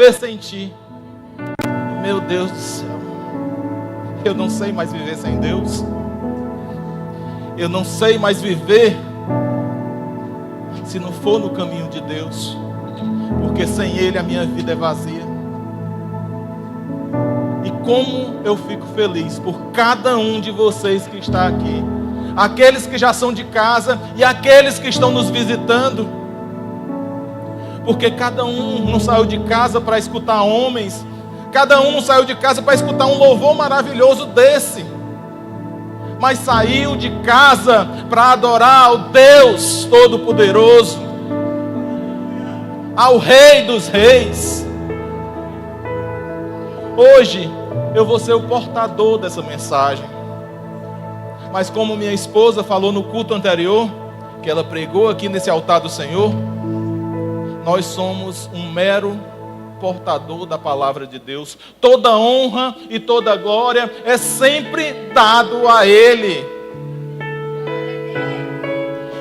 viver sem Ti. Meu Deus do céu, eu não sei mais viver sem Deus. Eu não sei mais viver se não for no caminho de Deus, porque sem Ele a minha vida é vazia. E como eu fico feliz por cada um de vocês que está aqui, aqueles que já são de casa e aqueles que estão nos visitando, porque cada um não saiu de casa para escutar homens, cada um não saiu de casa para escutar um louvor maravilhoso desse, mas saiu de casa para adorar ao Deus Todo-Poderoso, ao Rei dos Reis. Hoje eu vou ser o portador dessa mensagem, mas como minha esposa falou no culto anterior, que ela pregou aqui nesse altar do Senhor, nós somos um mero portador da palavra de Deus. Toda honra e toda glória é sempre dado a Ele.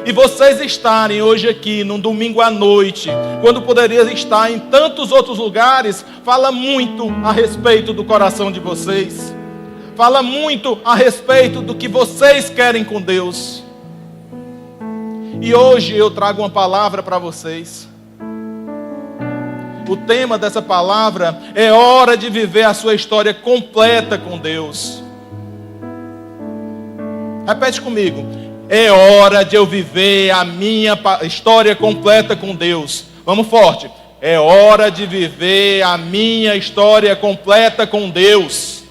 E vocês estarem hoje aqui, num domingo à noite, quando poderiam estar em tantos outros lugares, fala muito a respeito do coração de vocês. Fala muito a respeito do que vocês querem com Deus. E hoje eu trago uma palavra para vocês. O tema dessa palavra é hora de viver a sua história completa com Deus. Repete comigo. É hora de eu viver a minha história completa com Deus. Vamos forte. É hora de viver a minha história completa com Deus.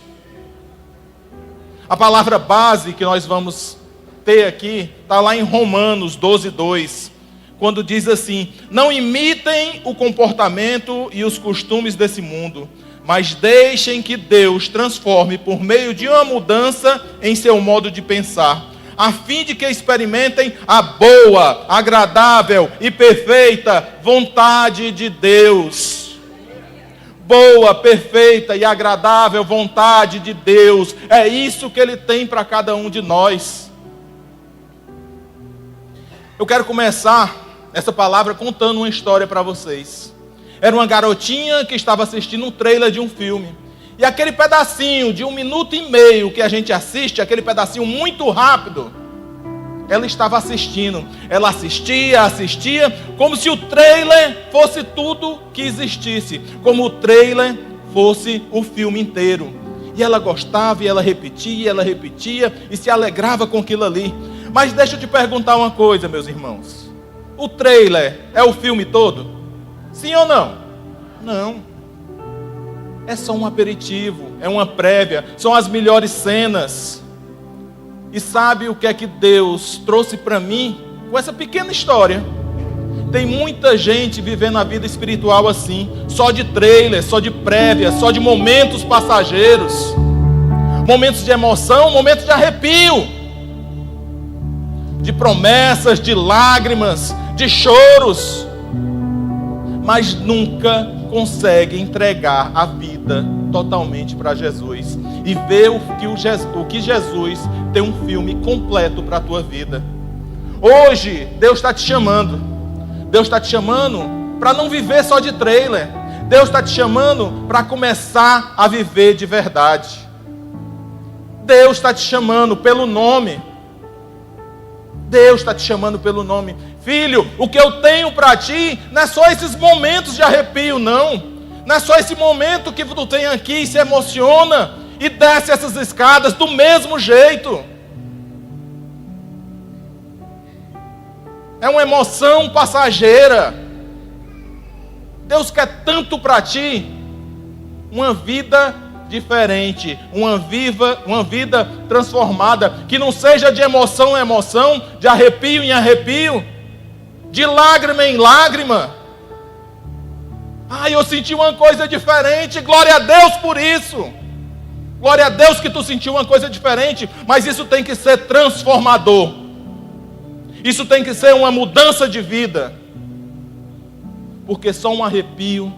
A palavra base que nós vamos ter aqui está lá em Romanos 12:2. Quando diz assim: não imitem o comportamento e os costumes desse mundo, mas deixem que Deus transforme por meio de uma mudança em seu modo de pensar, a fim de que experimentem a boa, agradável e perfeita vontade de Deus. Boa, perfeita e agradável vontade de Deus. É isso que Ele tem para cada um de nós. Eu quero começar essa palavra contando uma história para vocês. Era uma garotinha que estava assistindo um trailer de um filme. E aquele pedacinho de 1 minuto e meio que a gente assiste, aquele pedacinho muito rápido, ela estava assistindo. Ela assistia, como se o trailer fosse tudo que existisse. Como o trailer fosse o filme inteiro. E ela gostava, e ela repetia, e se alegrava com aquilo ali. Mas deixa eu te perguntar uma coisa, meus irmãos. O trailer é o filme todo? Sim ou não? Não. É só um aperitivo, é uma prévia, são as melhores cenas. E sabe o que é que Deus trouxe para mim com essa pequena história? Tem muita gente vivendo a vida espiritual assim, só de trailer, só de prévia, só de momentos passageiros, momentos de emoção, momentos de arrepio, de promessas, de lágrimas, de choros, mas nunca consegue entregar a vida totalmente para Jesus e ver o que Jesus tem um filme completo para a tua vida. Hoje Deus está te chamando. Deus está te chamando para não viver só de trailer. Deus está te chamando para começar a viver de verdade. Deus está te chamando pelo nome. Deus está te chamando pelo nome. Filho, o que eu tenho para ti não é só esses momentos de arrepio, não. Não é só esse momento que tu tem aqui e se emociona e desce essas escadas do mesmo jeito. É uma emoção passageira. Deus quer tanto para ti uma vida diferente, uma vida transformada, que não seja de emoção em emoção, de arrepio em arrepio, de lágrima em lágrima. Eu senti uma coisa diferente, glória a Deus por isso. Glória a Deus que tu sentiu uma coisa diferente, mas isso tem que ser transformador. Isso tem que ser uma mudança de vida. Porque só um arrepio,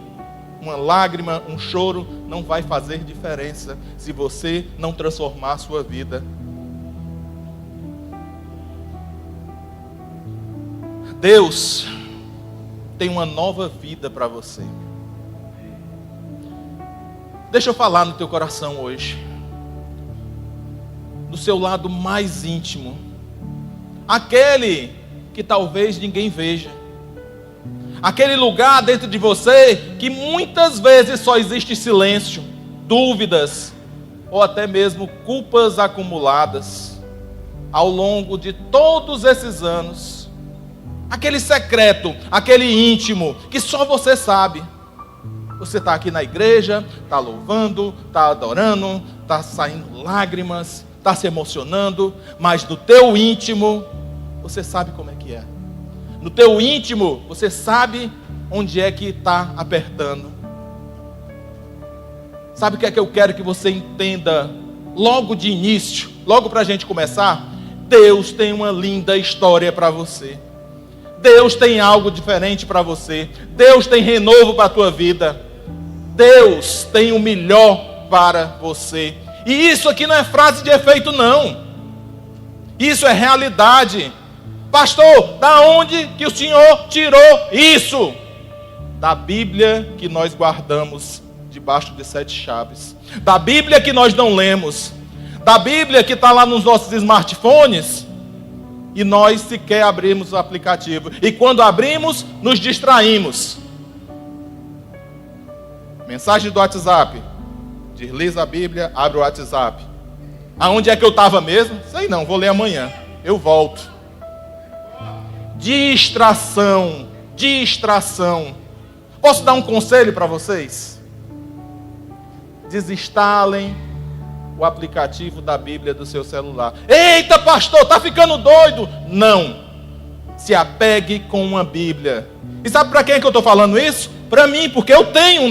uma lágrima, um choro não vai fazer diferença se você não transformar a sua vida. Deus tem uma nova vida para você. Deixa eu falar no teu coração hoje. Do seu lado mais íntimo. Aquele que talvez ninguém veja. Aquele lugar dentro de você que muitas vezes só existe silêncio, dúvidas ou até mesmo culpas acumuladas ao longo de todos esses anos. Aquele secreto, aquele íntimo que só você sabe. Você está aqui na igreja, está louvando, está adorando, está saindo lágrimas, está se emocionando, mas no teu íntimo você sabe como é que é. No teu íntimo, você sabe onde é que está apertando. Sabe o que é que eu quero que você entenda logo de início, logo para a gente começar? Deus tem uma linda história para você. Deus tem algo diferente para você. Deus tem renovo para a tua vida. Deus tem o melhor para você. E isso aqui não é frase de efeito, não. Isso é realidade. Pastor, da onde que o Senhor tirou isso? Da Bíblia que nós guardamos debaixo de 7 chaves. Da Bíblia que nós não lemos. Da Bíblia que está lá nos nossos smartphones. E nós sequer abrimos o aplicativo. E quando abrimos, nos distraímos. Mensagem do WhatsApp. Desliza a Bíblia, abre o WhatsApp. Aonde é que eu estava mesmo? Sei não, vou ler amanhã. Eu volto. Distração. Distração. Posso dar um conselho para vocês? Desinstalem o aplicativo da Bíblia do seu celular. Eita, pastor, está ficando doido? Não. Se apegue com uma Bíblia. E sabe para quem é que eu estou falando isso? Para mim, porque eu tenho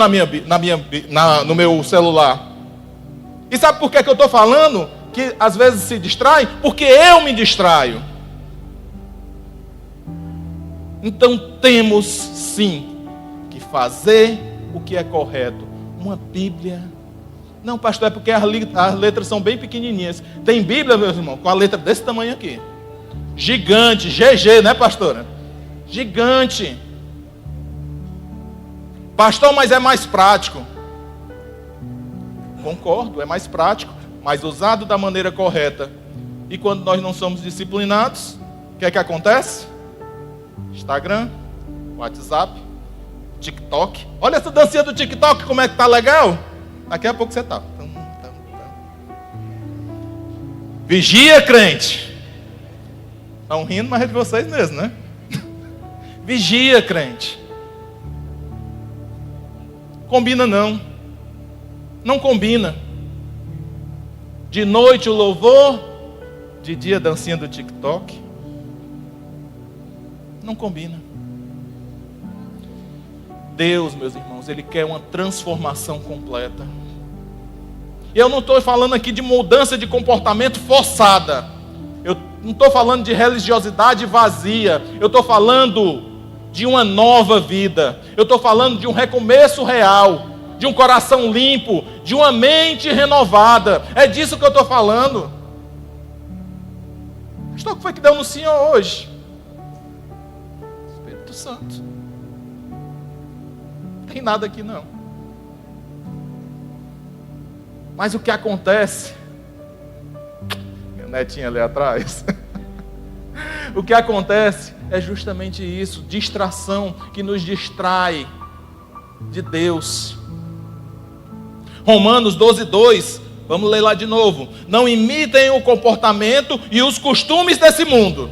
no meu celular. E sabe por que eu estou falando que às vezes se distrai? Porque eu me distraio. Então temos sim que fazer o que é correto. Uma Bíblia. Não, pastor, é porque as letras são bem pequenininhas. Tem Bíblia, meus irmãos, com a letra desse tamanho aqui. Gigante, GG, né, pastora? Gigante. Pastor, mas é mais prático. Concordo, é mais prático, mas usado da maneira correta. E quando nós não somos disciplinados, o que é que acontece? Instagram, WhatsApp, TikTok. Olha essa dancinha do TikTok, como é que tá legal? Daqui a pouco você tá. Vigia, crente. Estão rindo, mas é de vocês mesmo, né? Vigia, crente. Combina não. Não combina. De noite o louvor, de dia a dancinha do TikTok. Não combina. Deus, meus irmãos, Ele quer uma transformação completa. E eu não estou falando aqui de mudança de comportamento forçada. Eu não estou falando de religiosidade vazia. Eu estou falando de uma nova vida. Eu estou falando de um recomeço real. De um coração limpo. De uma mente renovada. É disso que eu estou falando. Pastor, o que foi que deu no Senhor hoje? Espírito Santo. Não tem nada aqui não. Mas o que acontece? Minha netinha ali atrás. O que acontece é justamente isso. Distração que nos distrai de Deus. Romanos 12:2. Vamos ler lá de novo. Não imitem o comportamento e os costumes desse mundo,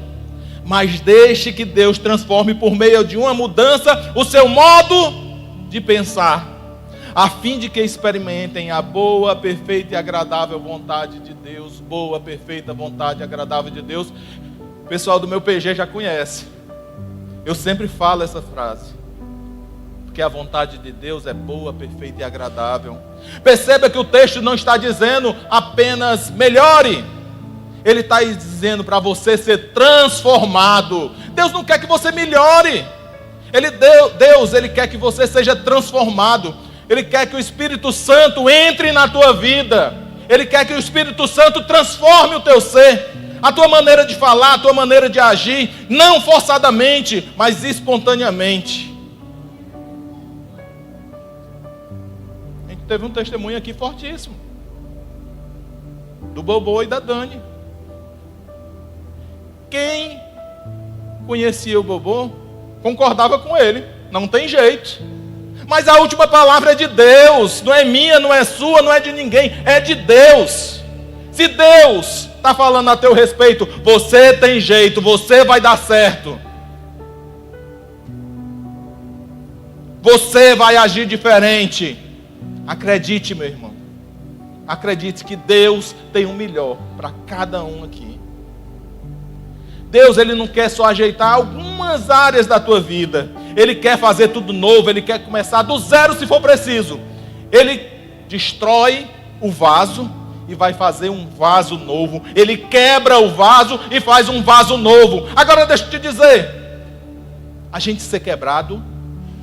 mas deixe que Deus transforme por meio de uma mudança o seu modo de pensar, a fim de que experimentem a boa, perfeita e agradável vontade de Deus. Boa, perfeita vontade agradável de Deus. O pessoal do meu PG já conhece. Eu sempre falo essa frase. Porque a vontade de Deus é boa, perfeita e agradável. Perceba que o texto não está dizendo apenas melhore. Ele está dizendo para você ser transformado. Deus não quer que você melhore. Deus, Ele quer que você seja transformado. Ele quer que o Espírito Santo entre na tua vida. Ele quer que o Espírito Santo transforme o teu ser. A tua maneira de falar, a tua maneira de agir. Não forçadamente, mas espontaneamente. teve um testemunho aqui fortíssimo. Do Bobô e da Dani. Quem conhecia o Bobô concordava com ele. Não tem jeito. Mas a última palavra é de Deus. Não é minha, não é sua, não é de ninguém. É de Deus. Se Deus está falando a teu respeito, você tem jeito, você vai dar certo. Você vai agir diferente. Acredite, meu irmão. Acredite que Deus tem o melhor para cada um aqui. Deus, Ele não quer só ajeitar algumas áreas da tua vida. Ele quer fazer tudo novo. Ele quer começar do zero se for preciso. Ele destrói o vaso e vai fazer um vaso novo. Ele quebra o vaso e faz um vaso novo. Agora deixa eu te dizer. A gente ser quebrado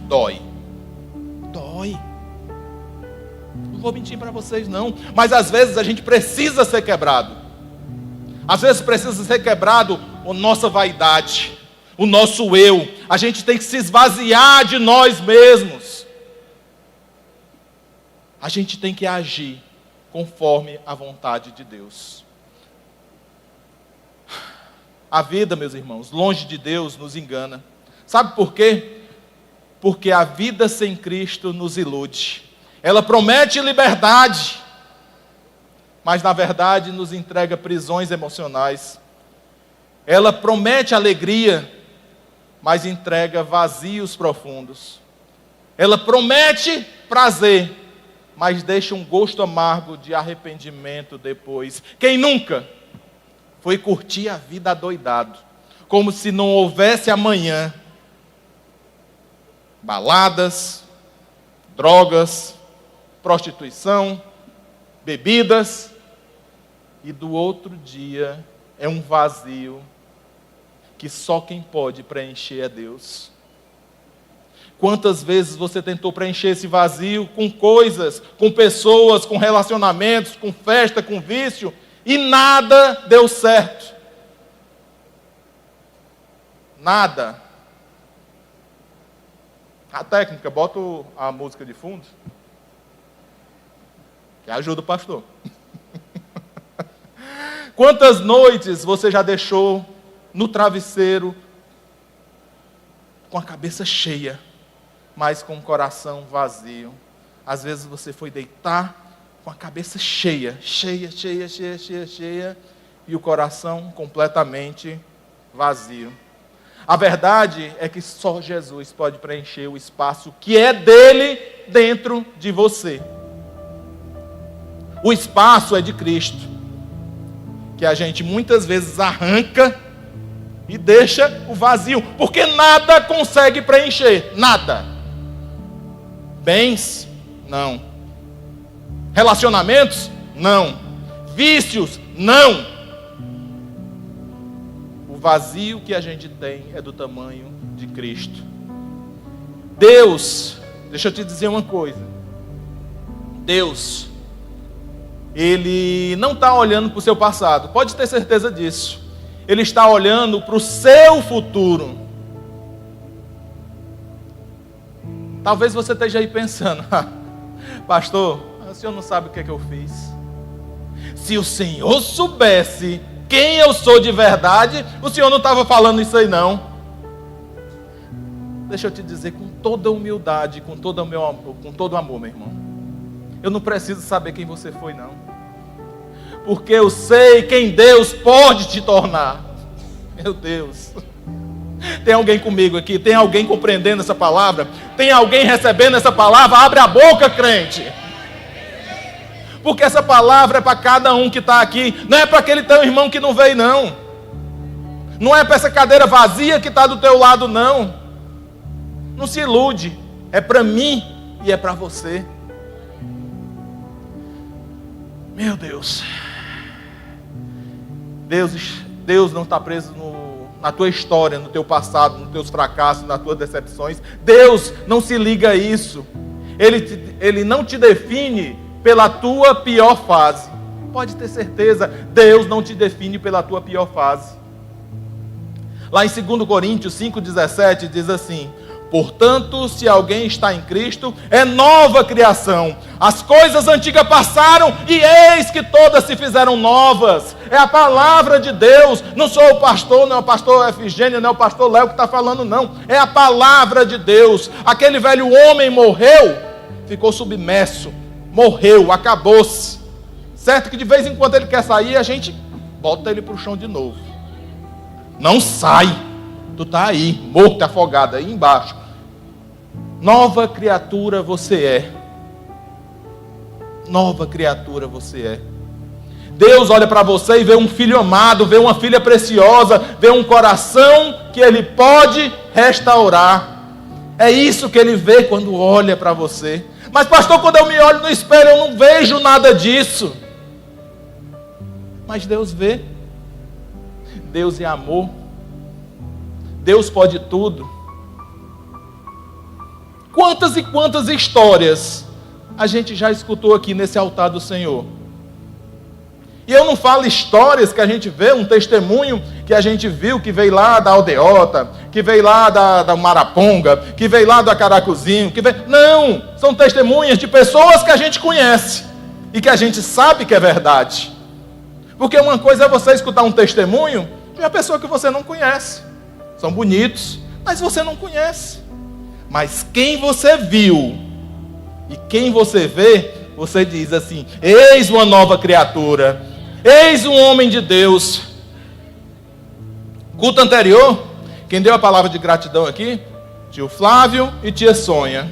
dói. Dói. Não vou mentir para vocês não. Mas às vezes a gente precisa ser quebrado. Às vezes precisa ser quebrado a nossa vaidade, o nosso eu. A gente tem que se esvaziar de nós mesmos. A gente tem que agir conforme a vontade de Deus. A vida, meus irmãos, longe de Deus nos engana. Sabe por quê? Porque a vida sem Cristo nos ilude. Ela promete liberdade, mas na verdade nos entrega prisões emocionais. Ela promete alegria, mas entrega vazios profundos. Ela promete prazer, mas deixa um gosto amargo de arrependimento depois. Quem nunca foi curtir a vida adoidado, como se não houvesse amanhã? Baladas, drogas, prostituição, bebidas, e do outro dia é um vazio que só quem pode preencher é Deus. Quantas vezes você tentou preencher esse vazio com coisas, com pessoas, com relacionamentos, com festa, com vício, e nada deu certo. Nada. A técnica, bota a música de fundo, que ajuda o pastor. Quantas noites você já deixou no travesseiro com a cabeça cheia, mas com o coração vazio? Às vezes você foi deitar com a cabeça cheia, e o coração completamente vazio. A verdade é que só Jesus pode preencher o espaço que é dele dentro de você. O espaço é de Cristo, que a gente muitas vezes arranca e deixa o vazio, porque nada consegue preencher, nada. Bens, não. Relacionamentos, não. Vícios, não. O vazio que a gente tem é do tamanho de Cristo. Deus, deixa eu te dizer uma coisa. Deus, Ele não está olhando para o seu passado, pode ter certeza disso. Ele está olhando para o seu futuro. Talvez você esteja aí pensando, pastor, o senhor não sabe o que é que eu fiz. Se o senhor soubesse quem eu sou de verdade, o senhor não estava falando isso aí não. Deixa eu te dizer com toda humildade, com todo amor, meu irmão. Eu não preciso saber quem você foi não. Porque eu sei quem Deus pode te tornar. Meu Deus. Tem alguém comigo aqui? Tem alguém compreendendo essa palavra? Tem alguém recebendo essa palavra? Abre a boca, crente. Porque essa palavra é para cada um que está aqui. Não é para aquele teu irmão que não veio, não. Não é para essa cadeira vazia que está do teu lado, não. Não se ilude. É para mim e é para você. Meu Deus. Deus não está preso na tua história, no teu passado, nos teus fracassos, nas tuas decepções. Deus não se liga a isso. Ele não te define pela tua pior fase. Pode ter certeza, Deus não te define pela tua pior fase. Lá em 2 Coríntios 5,17 diz assim: Portanto, se alguém está em Cristo, é nova criação. As coisas antigas passaram e eis que todas se fizeram novas. É a palavra de Deus. Não sou o pastor, não é o pastor Efigênio, não é o pastor Léo que está falando, não. É a palavra de Deus. Aquele velho homem morreu, ficou submerso, morreu, acabou-se. Certo que de vez em quando ele quer sair, a gente bota ele para o chão de novo. Não sai. Tu está aí, morto, afogado, aí embaixo. Nova criatura você é. Nova criatura você é. Deus olha para você e vê um filho amado, vê uma filha preciosa, vê um coração que Ele pode restaurar. É isso que Ele vê quando olha para você. Mas pastor, quando eu me olho no espelho, eu não vejo nada disso. Mas Deus vê. Deus é amor. Deus pode tudo. Quantas e quantas histórias a gente já escutou aqui nesse altar do Senhor? E eu não falo histórias que a gente vê, um testemunho que a gente viu, que veio lá da Aldeota, que veio lá da Maraponga, que veio lá do Acaracuzinho, Não, são testemunhas de pessoas que a gente conhece e que a gente sabe que é verdade. Porque uma coisa é você escutar um testemunho de uma pessoa que você não conhece. São bonitos, mas você não conhece. Mas quem você viu e quem você vê, você diz assim: eis uma nova criatura, eis um homem de Deus. Culto anterior, quem deu a palavra de gratidão aqui? Tio Flávio e tia Sônia.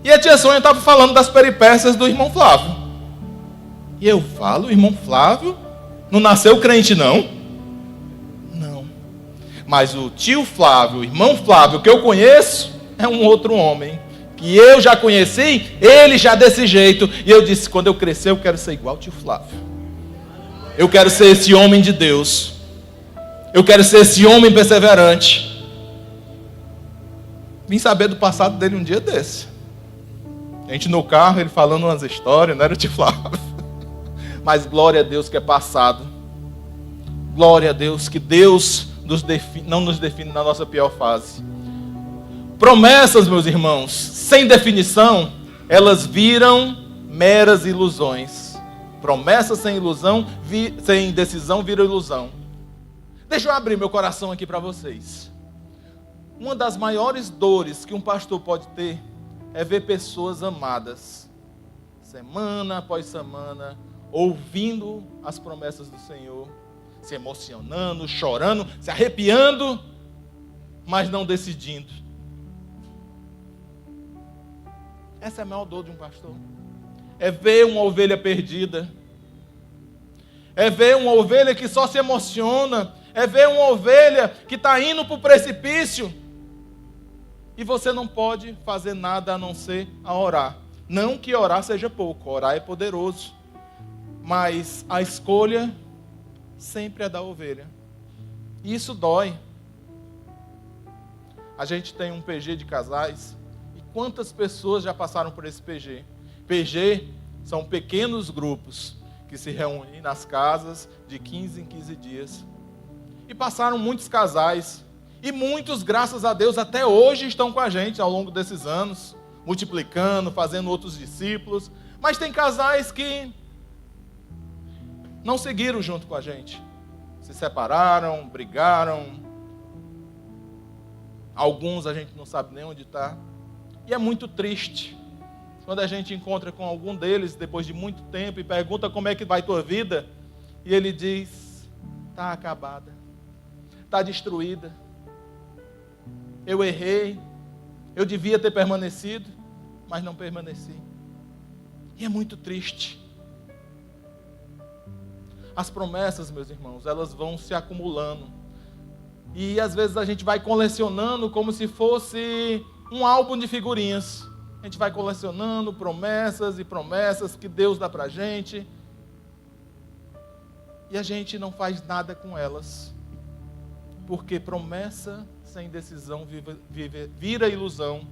E a tia Sônia estava falando das peripécias do irmão Flávio. E eu falo, o irmão Flávio não nasceu crente não? Não. Mas o tio Flávio, o irmão Flávio que eu conheço, é um outro homem, que eu já conheci, ele já desse jeito. E eu disse, quando eu crescer, eu quero ser igual ao tio Flávio. Eu quero ser esse homem de Deus. Eu quero ser esse homem perseverante. Vim saber do passado dele um dia desse. A gente no carro, ele falando umas histórias, não era o tio Flávio. Mas glória a Deus que é passado. Glória a Deus que Deus não nos define na nossa pior fase. Promessas, meus irmãos, sem definição, elas viram meras ilusões. Promessas sem ilusão, sem decisão, viram ilusão. Deixa eu abrir meu coração aqui para vocês. Uma das maiores dores que um pastor pode ter é ver pessoas amadas, semana após semana, ouvindo as promessas do Senhor, se emocionando, chorando, se arrepiando, mas não decidindo. Essa é a maior dor de um pastor. É ver uma ovelha perdida. É ver uma ovelha que só se emociona. É ver uma ovelha que está indo para o precipício. E você não pode fazer nada a não ser a orar. Não que orar seja pouco, orar é poderoso. Mas a escolha sempre é da ovelha. E isso dói. A gente tem um PG de casais. Quantas pessoas já passaram por esse PG? PG são pequenos grupos que se reúnem nas casas de 15 em 15 dias. E passaram muitos casais. E muitos, graças a Deus, até hoje estão com a gente ao longo desses anos, multiplicando, fazendo outros discípulos. Mas tem casais que não seguiram junto com a gente. Se separaram, brigaram. Alguns a gente não sabe nem onde está. E é muito triste quando a gente encontra com algum deles depois de muito tempo e pergunta como é que vai tua vida. E ele diz, está acabada, está destruída. Eu errei, eu devia ter permanecido, mas não permaneci. E é muito triste. As promessas, meus irmãos, elas vão se acumulando. E às vezes a gente vai colecionando como se fosse um álbum de figurinhas. A gente vai colecionando promessas e promessas que Deus dá pra gente. E a gente não faz nada com elas. Porque promessa sem decisão vira ilusão.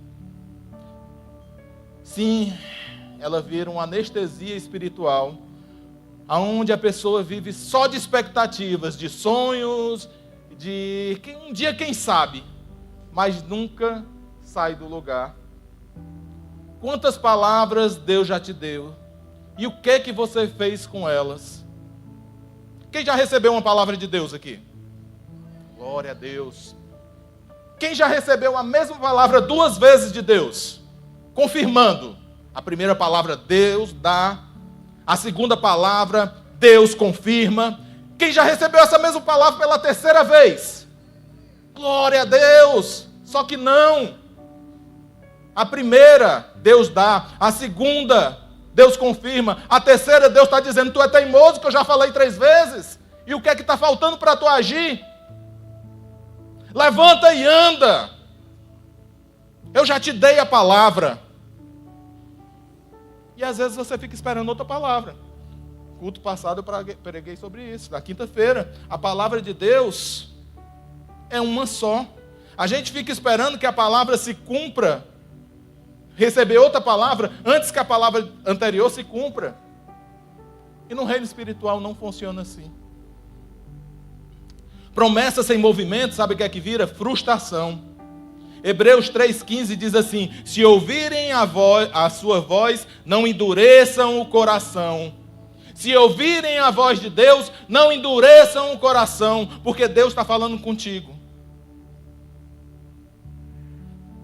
Sim, ela vira uma anestesia espiritual, onde a pessoa vive só de expectativas, de sonhos, de um dia quem sabe, mas nunca sai do lugar. Quantas palavras Deus já te deu? E o que você fez com elas? Quem já recebeu uma palavra de Deus aqui? Glória a Deus. Quem já recebeu a mesma palavra 2 vezes de Deus? Confirmando. A primeira palavra Deus dá. A segunda palavra Deus confirma. Quem já recebeu essa mesma palavra pela 3ª vez? Glória a Deus. Só que não. A primeira, Deus dá. A segunda, Deus confirma. A 3ª, Deus está dizendo, tu é teimoso, que eu já falei 3 vezes. E o que é que está faltando para tu agir? Levanta e anda. Eu já te dei a palavra. E às vezes você fica esperando outra palavra. Culto passado eu preguei sobre isso, na quinta-feira. A palavra de Deus é uma só. A gente fica esperando que a palavra se cumpra, receber outra palavra, antes que a palavra anterior se cumpra. E no reino espiritual não funciona assim. Promessa sem movimento, sabe o que é que vira? Frustração. Hebreus 3,15 diz assim: se ouvirem a sua voz, não endureçam o coração. Se ouvirem a voz de Deus, não endureçam o coração, porque Deus está falando contigo.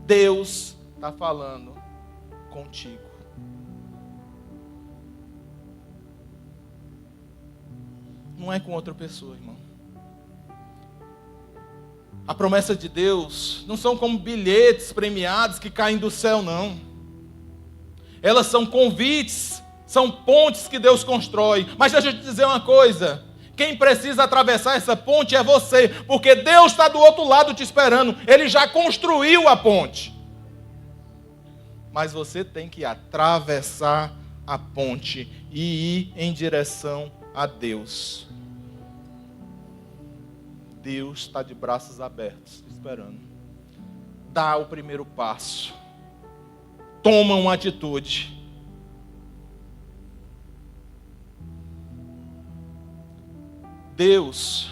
Deus está falando contigo. Não é com outra pessoa, irmão. A promessa de Deus não são como bilhetes premiados que caem do céu, não. Elas são convites, são pontes que Deus constrói. Mas deixa eu te dizer uma coisa. Quem precisa atravessar essa ponte é você. Porque Deus está do outro lado te esperando. Ele já construiu a ponte. Mas você tem que atravessar a ponte e ir em direção a Deus. Deus está de braços abertos, esperando. Dá o primeiro passo. Toma uma atitude. Deus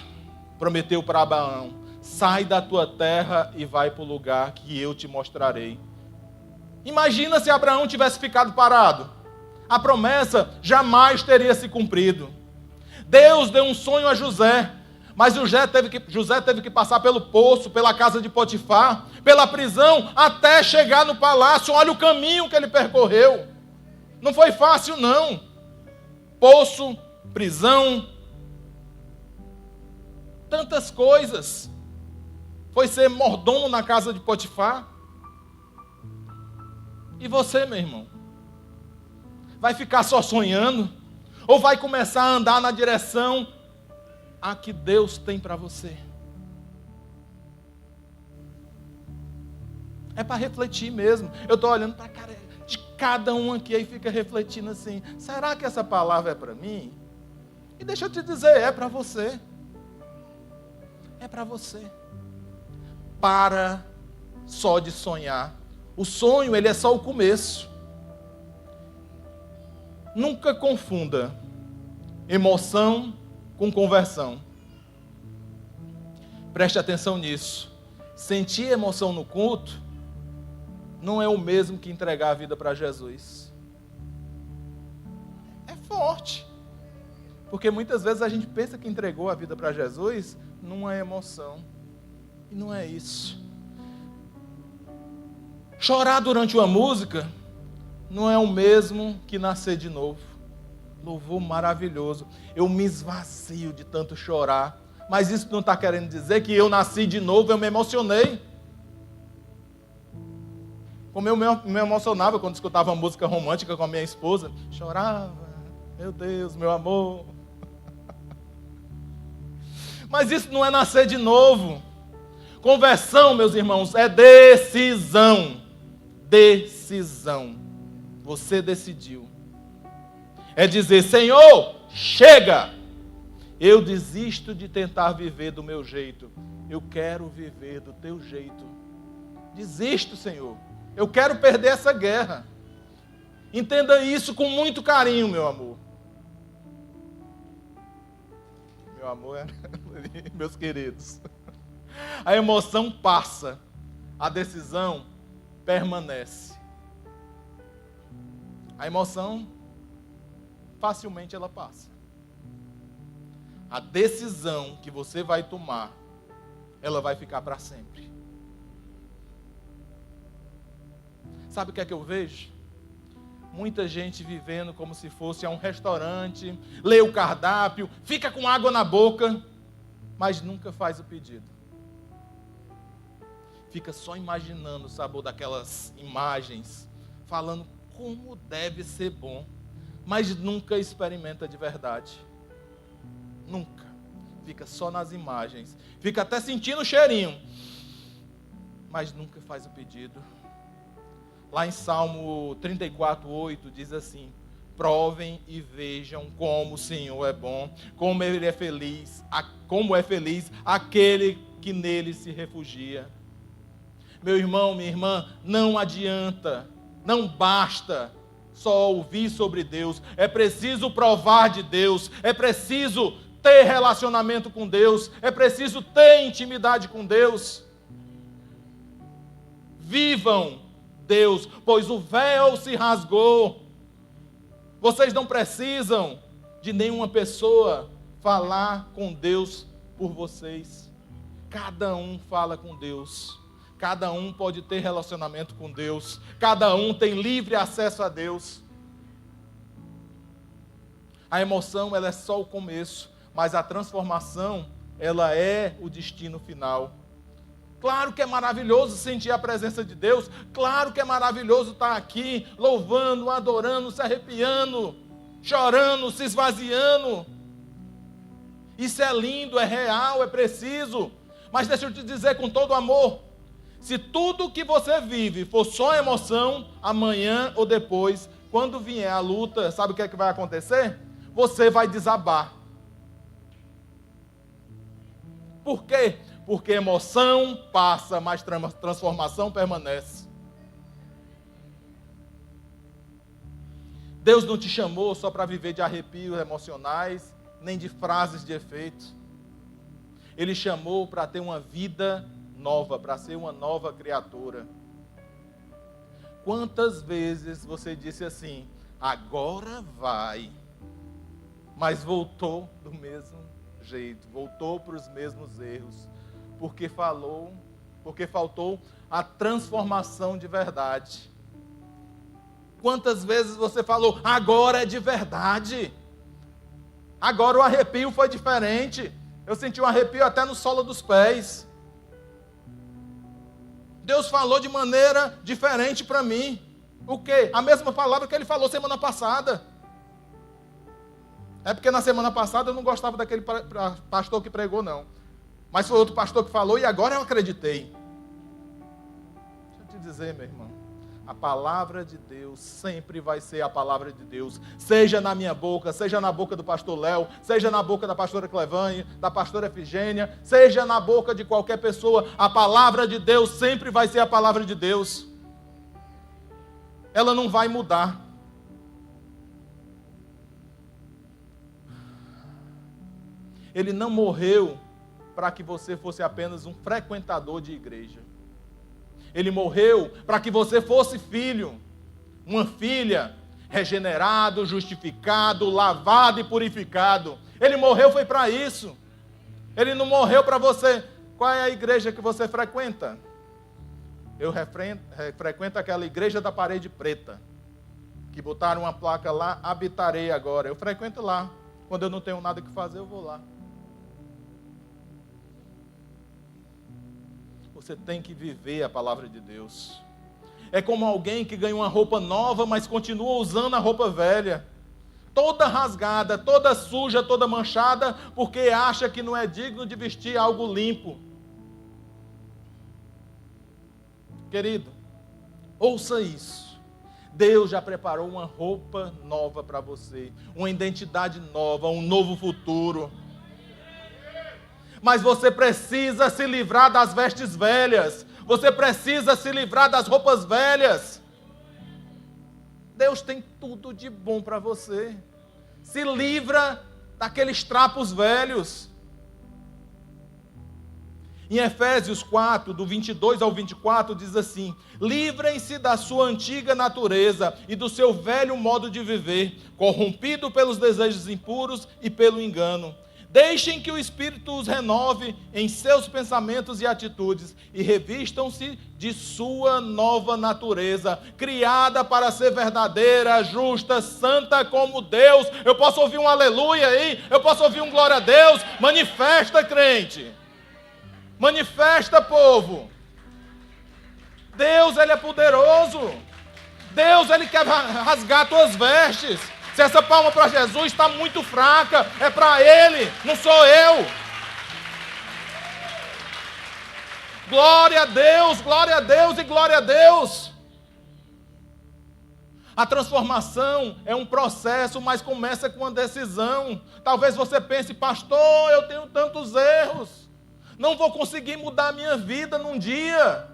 prometeu para Abraão: sai da tua terra e vai para o lugar que eu te mostrarei. Imagina se Abraão tivesse ficado parado. A promessa jamais teria se cumprido. Deus deu um sonho a José. Mas José teve que passar pelo poço, pela casa de Potifar, pela prisão, até chegar no palácio. Olha o caminho que ele percorreu. Não foi fácil, não. Poço, prisão, tantas coisas. Foi ser mordomo na casa de Potifar. E você, meu irmão? Vai ficar só sonhando? Ou vai começar a andar na direção a que Deus tem para você? É para refletir mesmo. Eu estou olhando para a cara de cada um aqui e fica refletindo assim: será que essa palavra é para mim? E deixa eu te dizer, é para você. É para você. Para só de sonhar. O sonho, ele é só o começo. Nunca confunda emoção com conversão. Preste atenção nisso. Sentir emoção no culto não é o mesmo que entregar a vida para Jesus. É forte. Porque muitas vezes a gente pensa que entregou a vida para Jesus numa emoção. E não é isso. Chorar durante uma música não é o mesmo que nascer de novo. Louvor maravilhoso. Eu me esvazio de tanto chorar. Mas isso não está querendo dizer que eu nasci de novo, eu me emocionei. Como eu me emocionava quando escutava uma música romântica com a minha esposa. Chorava. Meu Deus, meu amor. Mas isso não é nascer de novo. Conversão, meus irmãos, é decisão. Decisão. Você decidiu. É dizer: Senhor, chega! Eu desisto de tentar viver do meu jeito. Eu quero viver do teu jeito. Desisto, Senhor. Eu quero perder essa guerra. Entenda isso com muito carinho, meu amor. Meu amor, meus queridos. A emoção passa. A decisão permanece. A emoção, facilmente ela passa. A decisão que você vai tomar, ela vai ficar para sempre. Sabe o que é que eu vejo? Muita gente vivendo como se fosse a um restaurante, lê o cardápio, fica com água na boca, mas nunca faz o pedido. Fica só imaginando o sabor daquelas imagens, falando como deve ser bom, mas nunca experimenta de verdade. Nunca. Fica só nas imagens. Fica até sentindo o cheirinho, mas nunca faz o pedido. Lá em Salmo 34:8 diz assim: provem e vejam como o Senhor é bom, como Ele é feliz, como é feliz aquele que nele se refugia. Meu irmão, minha irmã, não adianta, não basta só ouvir sobre Deus, é preciso provar de Deus, é preciso ter relacionamento com Deus, é preciso ter intimidade com Deus. Vivam Deus, pois o véu se rasgou. Vocês não precisam de nenhuma pessoa falar com Deus por vocês. Cada um fala com Deus. Cada um pode ter relacionamento com Deus. Cada um tem livre acesso a Deus. A emoção, ela é só o começo, mas a transformação, ela é o destino final. Claro que é maravilhoso sentir a presença de Deus. Claro que é maravilhoso estar aqui, louvando, adorando, se arrepiando, chorando, se esvaziando. Isso é lindo, é real, é preciso. Mas deixa eu te dizer com todo amor, se tudo que você vive for só emoção, amanhã ou depois, quando vier a luta, sabe o que é que vai acontecer? Você vai desabar. Por quê? Porque emoção passa, mas transformação permanece. Deus não te chamou só para viver de arrepios emocionais, nem de frases de efeito. Ele chamou para ter uma vida nova, para ser uma nova criatura. Quantas vezes você disse assim, agora vai, mas voltou do mesmo jeito, voltou para os mesmos erros, porque faltou a transformação de verdade. Quantas vezes você falou, agora é de verdade, agora o arrepio foi diferente, eu senti um arrepio até no solo dos pés. Deus falou de maneira diferente para mim. O quê? A mesma palavra que Ele falou semana passada. É porque na semana passada eu não gostava daquele pastor que pregou, não. Mas foi outro pastor que falou e agora eu acreditei. Deixa eu te dizer, meu irmão. A palavra de Deus sempre vai ser a palavra de Deus. Seja na minha boca, seja na boca do pastor Léo, seja na boca da pastora Clevane, da pastora Efigênia, seja na boca de qualquer pessoa, a palavra de Deus sempre vai ser a palavra de Deus. Ela não vai mudar. Ele não morreu para que você fosse apenas um frequentador de igreja. Ele morreu para que você fosse filho, uma filha, regenerado, justificado, lavado e purificado. Ele morreu foi para isso. Ele não morreu para você. Qual é a igreja que você frequenta? Eu frequento aquela igreja da parede preta, que botaram uma placa lá, habitarei agora. Eu frequento lá. Quando eu não tenho nada que fazer, eu vou lá. Você tem que viver a palavra de Deus. É como alguém que ganha uma roupa nova, mas continua usando a roupa velha. Toda rasgada, toda suja, toda manchada, porque acha que não é digno de vestir algo limpo. Querido, ouça isso. Deus já preparou uma roupa nova para você, uma identidade nova, um novo futuro. Mas você precisa se livrar das vestes velhas. Você precisa se livrar das roupas velhas. Deus tem tudo de bom para você. Se livra daqueles trapos velhos. Em Efésios 4, do 22 ao 24, diz assim: livrem-se da sua antiga natureza e do seu velho modo de viver, corrompido pelos desejos impuros e pelo engano. Deixem que o Espírito os renove em seus pensamentos e atitudes e revistam-se de sua nova natureza, criada para ser verdadeira, justa, santa como Deus. Eu posso ouvir um aleluia aí? Eu posso ouvir um glória a Deus? Manifesta, crente. Manifesta, povo. Deus, Ele é poderoso. Deus, Ele quer rasgar tuas vestes. Se essa palma para Jesus está muito fraca, é para Ele, não sou eu. Glória a Deus e glória a Deus. A transformação é um processo, mas começa com uma decisão. Talvez você pense: pastor, eu tenho tantos erros, não vou conseguir mudar a minha vida num dia.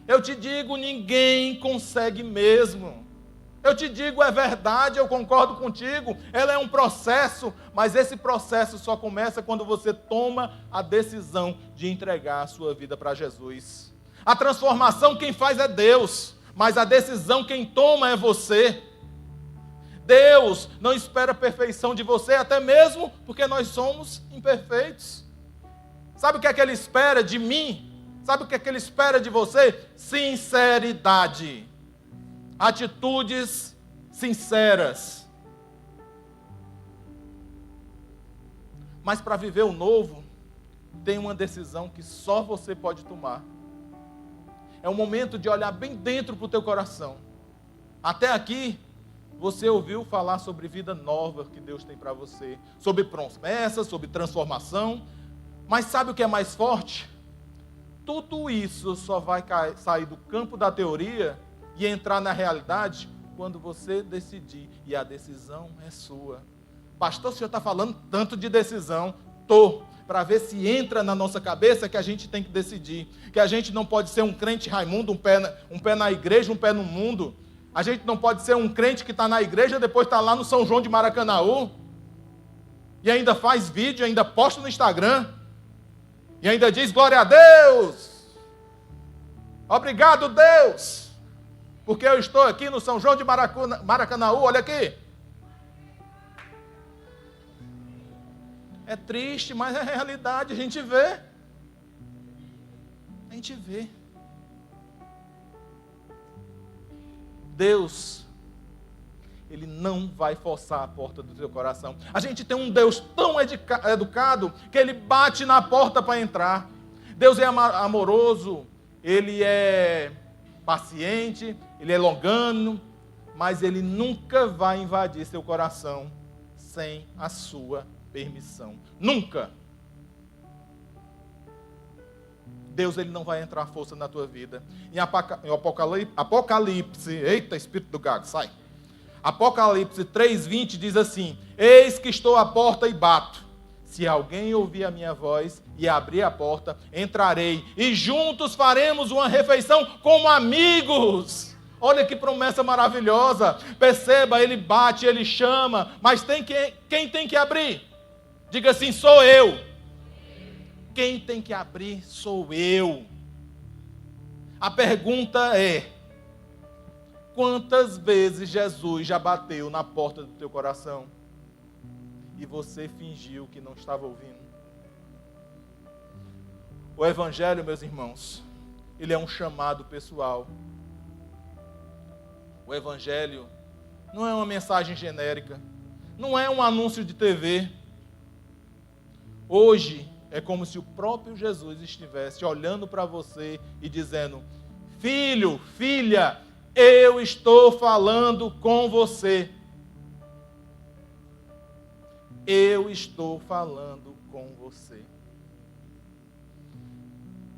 Eu te digo, ninguém consegue mesmo. Eu te digo, é verdade, eu concordo contigo, ela é um processo, mas esse processo só começa quando você toma a decisão de entregar a sua vida para Jesus. A transformação quem faz é Deus, mas a decisão quem toma é você. Deus não espera a perfeição de você, até mesmo porque nós somos imperfeitos. Sabe o que é que Ele espera de mim? Sabe o que é que Ele espera de você? Sinceridade. Atitudes sinceras. Mas para viver o novo, tem uma decisão que só você pode tomar. É o momento de olhar bem dentro para o teu coração. Até aqui, você ouviu falar sobre vida nova que Deus tem para você, sobre promessas, sobre transformação. Mas sabe o que é mais forte? Tudo isso só vai sair do campo da teoria e entrar na realidade quando você decidir. E a decisão é sua. Pastor, o senhor está falando tanto de decisão. Para ver se entra na nossa cabeça que a gente tem que decidir. Que a gente não pode ser um crente Raimundo, um pé na igreja, um pé no mundo. A gente não pode ser um crente que está na igreja, depois está lá no São João de Maracanaú. E ainda faz vídeo, ainda posta no Instagram. E ainda diz glória a Deus. Obrigado, Deus. Porque eu estou aqui no São João de Maracanaú, olha aqui. É triste, mas é realidade, a gente vê. A gente vê. Deus, Ele não vai forçar a porta do teu coração. A gente tem um Deus tão educado que Ele bate na porta para entrar. Deus é amoroso, Ele é paciente, Ele é longânimo, mas Ele nunca vai invadir seu coração sem a sua permissão. Nunca. Deus, Ele não vai entrar à força na tua vida. Em Apocalipse, eita, espírito do gago, sai. Apocalipse 3:20 diz assim: eis que estou à porta e bato. Se alguém ouvir a minha voz e abrir a porta, entrarei e juntos faremos uma refeição como amigos. Olha que promessa maravilhosa. Perceba, Ele bate, Ele chama, mas quem tem que abrir? Diga assim: sou eu. Quem tem que abrir sou eu. A pergunta é: quantas vezes Jesus já bateu na porta do teu coração e você fingiu que não estava ouvindo? O Evangelho, meus irmãos, ele é um chamado pessoal. O Evangelho não é uma mensagem genérica, não é um anúncio de TV. Hoje é como se o próprio Jesus estivesse olhando para você e dizendo: filho, filha, eu estou falando com você. Eu estou falando com você.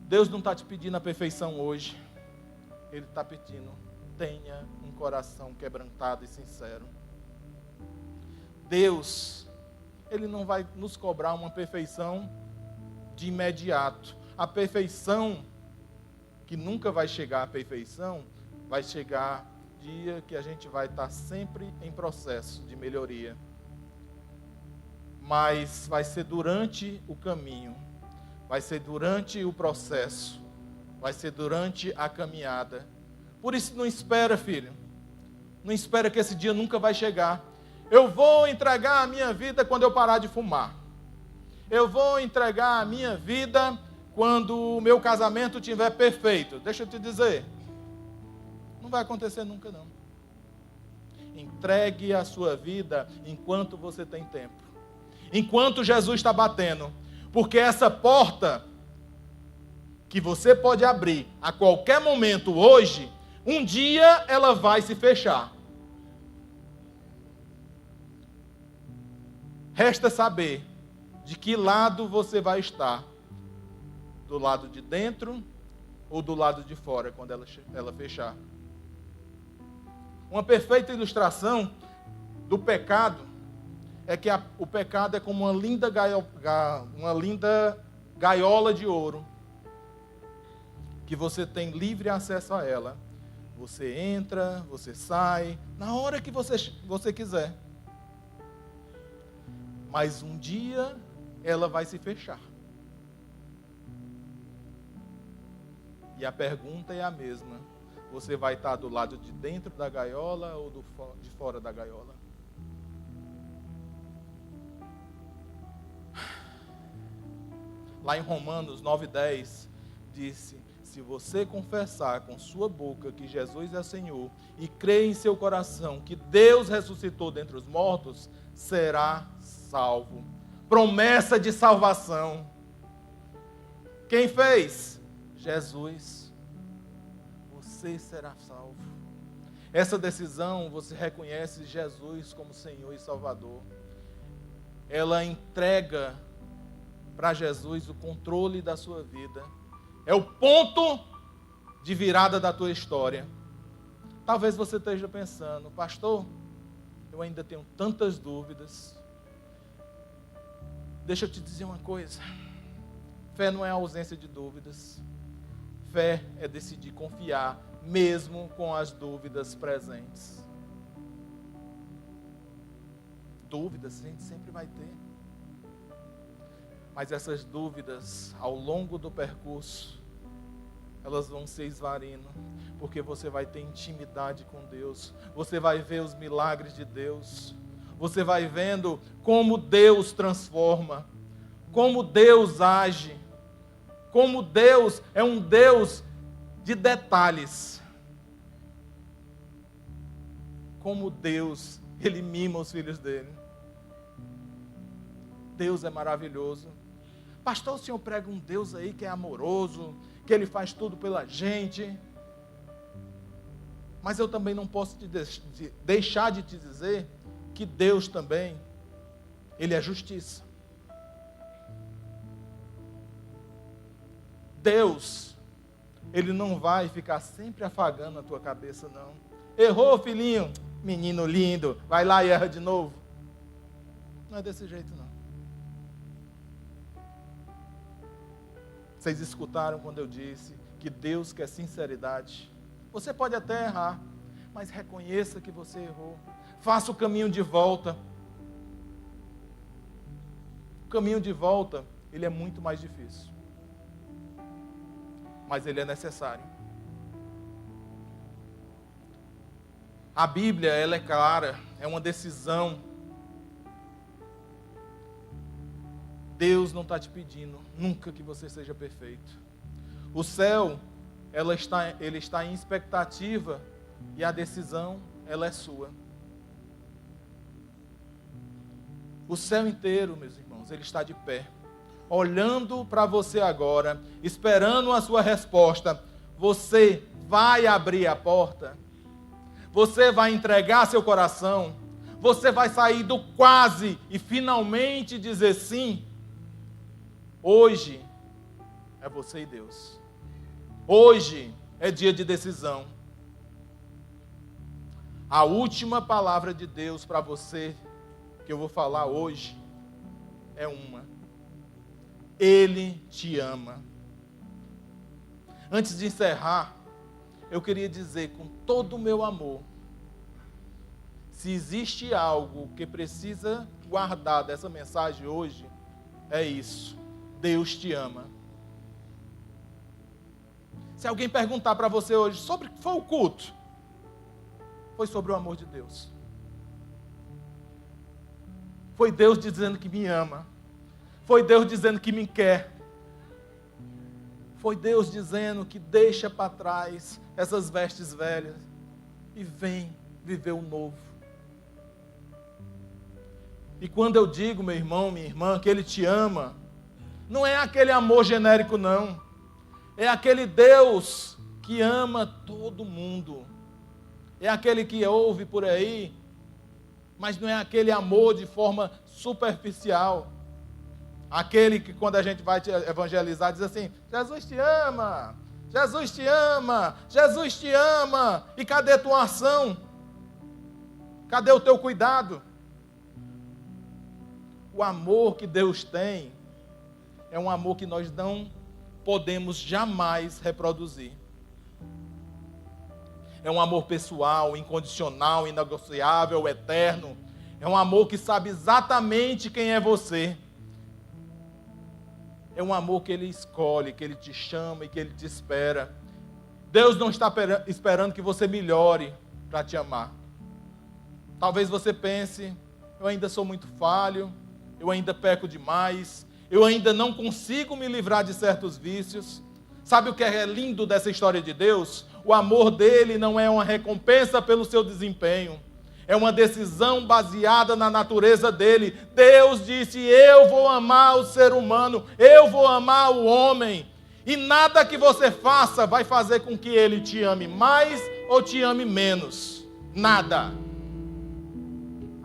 Deus não está te pedindo a perfeição hoje. Ele está pedindo: tenha um coração quebrantado e sincero. Deus, Ele não vai nos cobrar uma perfeição de imediato. A perfeição, que nunca vai chegar à perfeição, vai chegar dia que a gente vai estar sempre em processo de melhoria. Mas vai ser durante o caminho. vai ser durante o processo, vai ser durante a caminhada. Por isso não espera, filho. Não espera que esse dia nunca vai chegar. Eu vou entregar a minha vida quando eu parar de fumar. Eu vou entregar a minha vida quando o meu casamento estiver perfeito. Deixa eu te dizer, não vai acontecer nunca não. Entregue a sua vida enquanto você tem tempo. Enquanto Jesus está batendo. Porque essa porta que você pode abrir a qualquer momento hoje, um dia ela vai se fechar. Resta saber de que lado você vai estar. Do lado de dentro ou do lado de fora, quando ela fechar. Uma perfeita ilustração do pecado é que o pecado é como uma linda gaiola de ouro, que você tem livre acesso a ela. Você entra, você sai, na hora que você quiser. Mas um dia ela vai se fechar. E a pergunta é a mesma. Você vai estar do lado de dentro da gaiola ou de fora da gaiola? Lá em Romanos 9:10, disse: se você confessar com sua boca que Jesus é Senhor e crer em seu coração que Deus ressuscitou dentre os mortos, será salvo. Promessa de salvação. Quem fez? Jesus. Você será salvo. Essa decisão, você reconhece Jesus como Senhor e Salvador. Ela entrega para Jesus o controle da sua vida. É o ponto de virada da tua história. Talvez você esteja pensando: pastor, eu ainda tenho tantas dúvidas. Deixa eu te dizer uma coisa. Fé não é ausência de dúvidas. Fé é decidir confiar, mesmo com as dúvidas presentes. Dúvidas a gente sempre vai ter. Mas essas dúvidas, ao longo do percurso, elas vão se esvaindo, porque você vai ter intimidade com Deus. Você vai ver os milagres de Deus. Você vai vendo como Deus transforma, como Deus age, como Deus é um Deus de detalhes. Como Deus, Ele mima os filhos dele. Deus é maravilhoso. Pastor, o senhor prega um Deus aí que é amoroso, que Ele faz tudo pela gente. Mas eu também não posso deixar de te dizer que Deus também, Ele é justiça. Deus, Ele não vai ficar sempre afagando a tua cabeça, não. Errou, filhinho? Menino lindo, vai lá e erra de novo. Não é desse jeito, não. Vocês escutaram quando eu disse que Deus quer sinceridade. Você pode até errar, mas reconheça que você errou. Faça o caminho de volta. O caminho de volta, ele é muito mais difícil. Mas ele é necessário. A Bíblia, ela é clara, é uma decisão. Deus não está te pedindo nunca que você seja perfeito. O céu, ele está em expectativa e a decisão, ela é sua. O céu inteiro, meus irmãos, ele está de pé, olhando para você agora, esperando a sua resposta. Você vai abrir a porta? Você vai entregar seu coração? Você vai sair do quase e finalmente dizer sim? Hoje é você e Deus. Hoje é dia de decisão. A última palavra de Deus para você, que eu vou falar hoje, é uma: Ele te ama. Antes de encerrar, eu queria dizer com todo o meu amor, se existe algo que precisa guardar dessa mensagem hoje, é isso: Deus te ama. Se alguém perguntar para você hoje sobre o que foi o culto, foi sobre o amor de Deus. Foi Deus dizendo que me ama. Foi Deus dizendo que me quer. Foi Deus dizendo que deixa para trás essas vestes velhas e vem viver o novo. E quando eu digo, meu irmão, minha irmã, que Ele te ama, não é aquele amor genérico, não. É aquele Deus que ama todo mundo. É aquele que ouve por aí, mas não é aquele amor de forma superficial. Aquele que quando a gente vai te evangelizar diz assim, Jesus te ama, Jesus te ama, Jesus te ama. E cadê a tua ação? Cadê o teu cuidado? O amor que Deus tem é um amor que nós não podemos jamais reproduzir. É um amor pessoal, incondicional, inegociável, eterno. É um amor que sabe exatamente quem é você. É um amor que Ele escolhe, que Ele te chama e que Ele te espera. Deus não está esperando que você melhore para te amar. Talvez você pense, eu ainda sou muito falho, eu ainda peco demais, eu ainda não consigo me livrar de certos vícios. Sabe o que é lindo dessa história de Deus? O amor dele não é uma recompensa pelo seu desempenho. É uma decisão baseada na natureza dele. Deus disse, eu vou amar o ser humano, eu vou amar o homem. E nada que você faça vai fazer com que ele te ame mais ou te ame menos. Nada.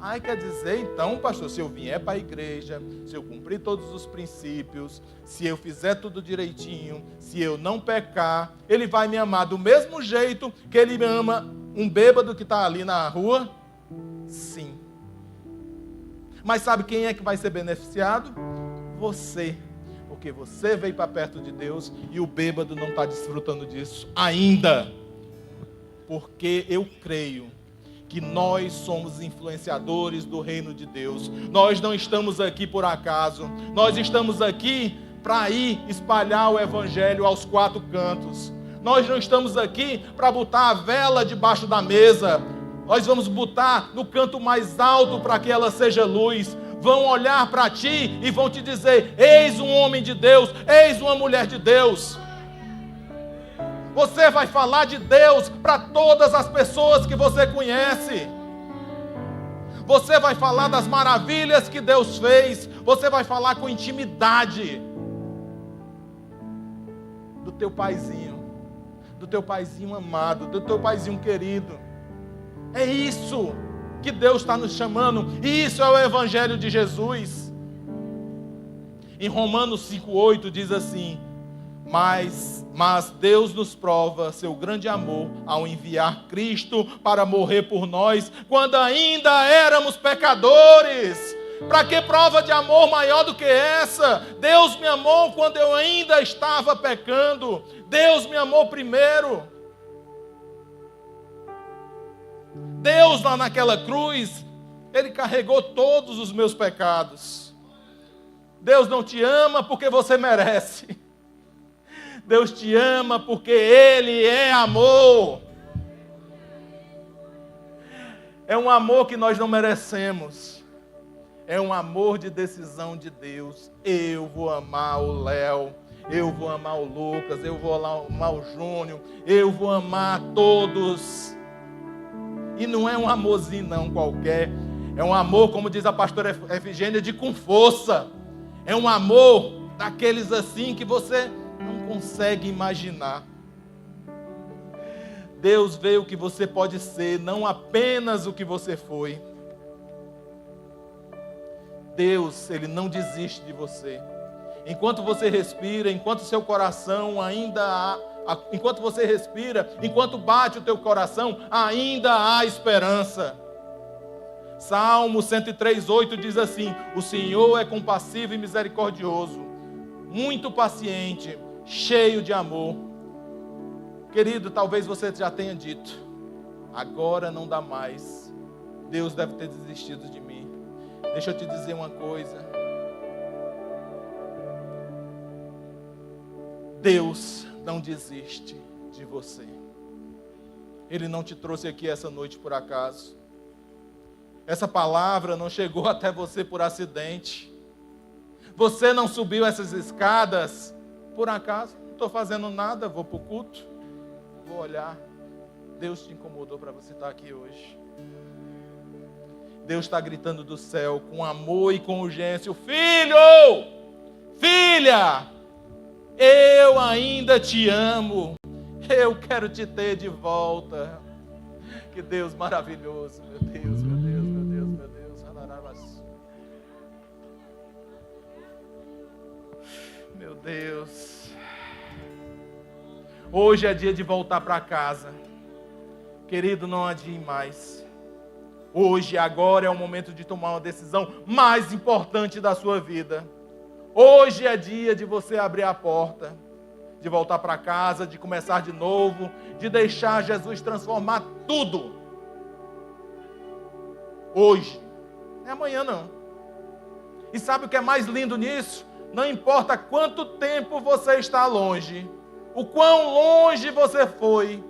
Ai, quer dizer, então, pastor, se eu vier para a igreja, se eu cumprir todos os princípios, se eu fizer tudo direitinho, se eu não pecar, ele vai me amar do mesmo jeito que ele me ama um bêbado que está ali na rua? Sim. Mas sabe quem é que vai ser beneficiado? Você. Porque você veio para perto de Deus e o bêbado não está desfrutando disso ainda. Porque eu creio que nós somos influenciadores do reino de Deus. Nós não estamos aqui por acaso. Nós estamos aqui para ir espalhar o evangelho aos quatro cantos. Nós não estamos aqui para botar a vela debaixo da mesa. Nós vamos botar no canto mais alto para que ela seja luz. Vão olhar para ti e vão te dizer, eis um homem de Deus, eis uma mulher de Deus. Você vai falar de Deus para todas as pessoas que você conhece. Você vai falar das maravilhas que Deus fez. Você vai falar com intimidade do teu paizinho amado, do teu paizinho querido. É isso que Deus está nos chamando. E isso é o Evangelho de Jesus. Em Romanos 5,8 diz assim, Mas Deus nos prova seu grande amor ao enviar Cristo para morrer por nós, quando ainda éramos pecadores. Para que prova de amor maior do que essa? Deus me amou quando eu ainda estava pecando. Deus me amou primeiro. Deus lá naquela cruz, Ele carregou todos os meus pecados. Deus não te ama porque você merece. Deus te ama porque Ele é amor. É um amor que nós não merecemos. É um amor de decisão de Deus. Eu vou amar o Léo, eu vou amar o Lucas, eu vou amar o Júnior, eu vou amar todos. E não é um amorzinho não qualquer. É um amor, como diz a pastora Efigênia, de com força. É um amor daqueles assim que você não consegue imaginar. Deus vê o que você pode ser, não apenas o que você foi. Deus, Ele não desiste de você. Enquanto você respira, enquanto seu coração ainda enquanto você respira, enquanto bate o teu coração, ainda há esperança. Salmo 103,8 diz assim, o Senhor é compassivo e misericordioso, muito paciente, cheio de amor. Querido, talvez você já tenha dito, agora não dá mais, Deus deve ter desistido de mim. Deixa eu te dizer uma coisa. Deus não desiste de você. Ele não te trouxe aqui essa noite por acaso. Essa palavra não chegou até você por acidente. Você não subiu essas escadas por acaso. Não estou fazendo nada, vou para o culto, vou olhar. Deus te incomodou para você estar aqui hoje. Deus está gritando do céu com amor e com urgência: filho, filha, eu ainda te amo. Eu quero te ter de volta. Que Deus maravilhoso, meu Deus, meu Deus, meu Deus, meu Deus. Meu Deus. Hoje é dia de voltar para casa. Querido, não adie mais. Hoje, agora é o momento de tomar uma decisão mais importante da sua vida. Hoje é dia de você abrir a porta, de voltar para casa, de começar de novo, de deixar Jesus transformar tudo. Hoje, não é amanhã não. E sabe o que é mais lindo nisso? Não importa quanto tempo você está longe, o quão longe você foi,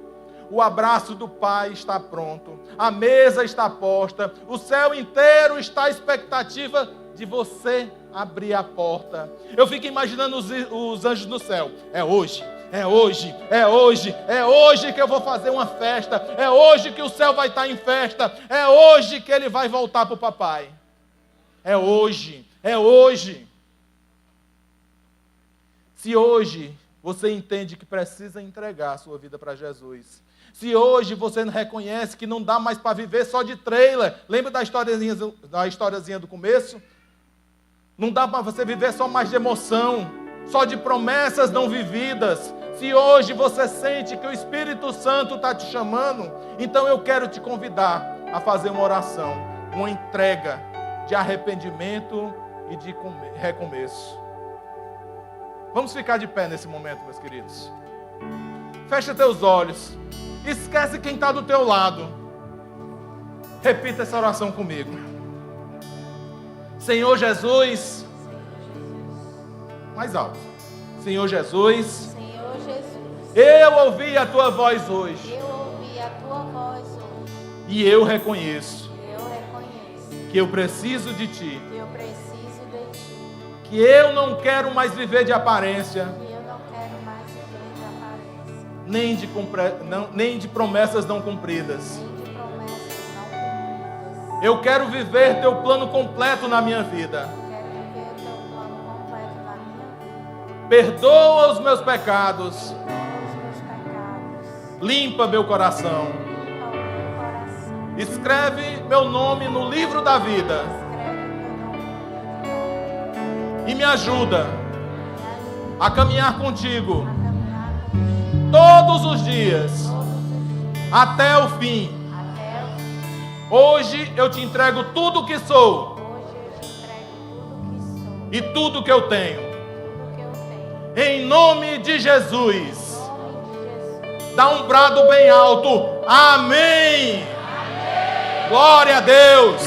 o abraço do Pai está pronto, a mesa está posta, o céu inteiro está à expectativa de você abrir a porta. Eu fico imaginando os anjos no céu. É hoje, é hoje, é hoje, é hoje que eu vou fazer uma festa, é hoje que o céu vai estar em festa, é hoje que ele vai voltar para o papai. É hoje, é hoje. Se hoje você entende que precisa entregar a sua vida para Jesus, se hoje você reconhece que não dá mais para viver só de trailer, lembra da historiazinha do começo? Não dá para você viver só mais de emoção, só de promessas não vividas. Se hoje você sente que o Espírito Santo está te chamando, então eu quero te convidar a fazer uma oração, uma entrega de arrependimento e de recomeço. Vamos ficar de pé nesse momento, meus queridos. Fecha teus olhos. Esquece quem está do teu lado. Repita essa oração comigo. Senhor Jesus, mais alto. Senhor Jesus, eu ouvi a tua voz hoje. E eu reconheço que eu preciso de ti. Que eu não quero mais viver de aparência. Nem de promessas não cumpridas. Eu quero viver teu plano completo na minha vida. Perdoa os meus pecados. Limpa meu coração. Escreve meu nome no livro da vida. E me ajuda a caminhar contigo todos os dias até o fim. Hoje eu te entrego tudo o que sou e tudo que eu tenho. Em nome de Jesus. Dá um brado bem alto. Amém. Glória a Deus.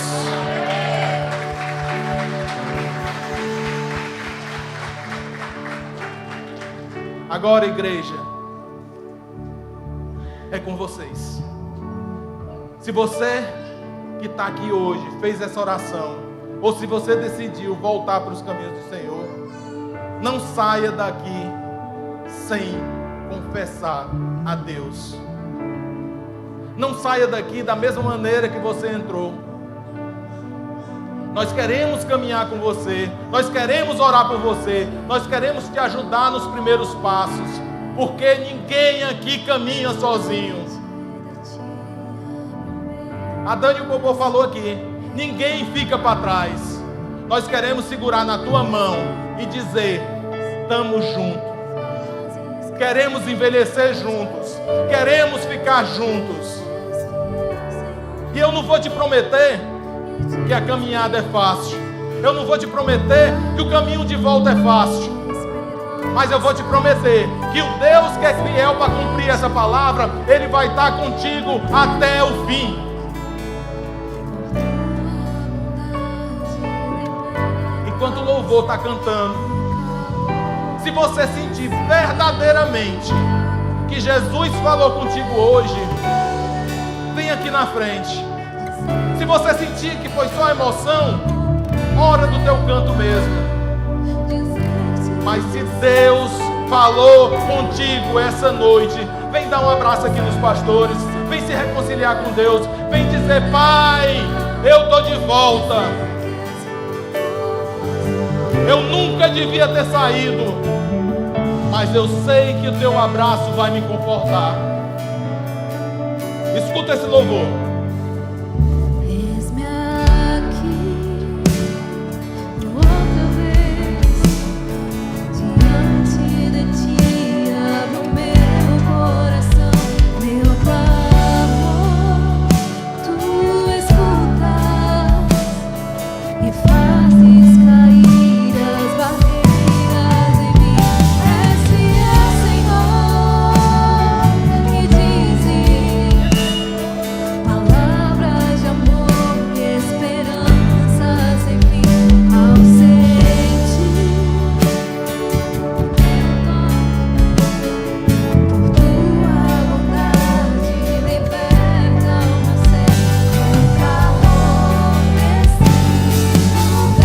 Agora, igreja, é com vocês. Se você que está aqui hoje fez essa oração, ou se você decidiu voltar para os caminhos do Senhor, não saia daqui sem confessar a Deus. Não saia daqui da mesma maneira que você entrou. Nós queremos caminhar com você, nós queremos orar por você, nós queremos te ajudar nos primeiros passos, porque ninguém aqui caminha sozinho. A Dani e o Bobô falou aqui, ninguém fica para trás. Nós queremos segurar na tua mão e dizer, estamos juntos. Queremos envelhecer juntos, queremos ficar juntos. E eu não vou te prometer que a caminhada é fácil. Eu não vou te prometer que o caminho de volta é fácil. Mas eu vou te prometer que o Deus que é fiel para cumprir essa palavra, Ele vai estar contigo até o fim. Enquanto o louvor está cantando, Se você sentir verdadeiramente que Jesus falou contigo hoje, vem aqui na frente. Se você sentir que foi só emoção, ora do teu canto mesmo. Mas se Deus falou contigo essa noite, vem dar um abraço aqui nos pastores, vem se reconciliar com Deus, vem dizer: Pai, eu estou de volta. Eu nunca devia ter saído, mas eu sei que o teu abraço vai me confortar. Escuta esse louvor. Eis-me aqui, outra vez, diante de ti, abro meu coração, meu clamor, tu escutas e fazes cair as barreiras em mim. És fiel, Senhor, e dizes palavras de amor e esperanças em mim, ausente por tua bondade, liberta o meu ser do calor desse lugar. Eu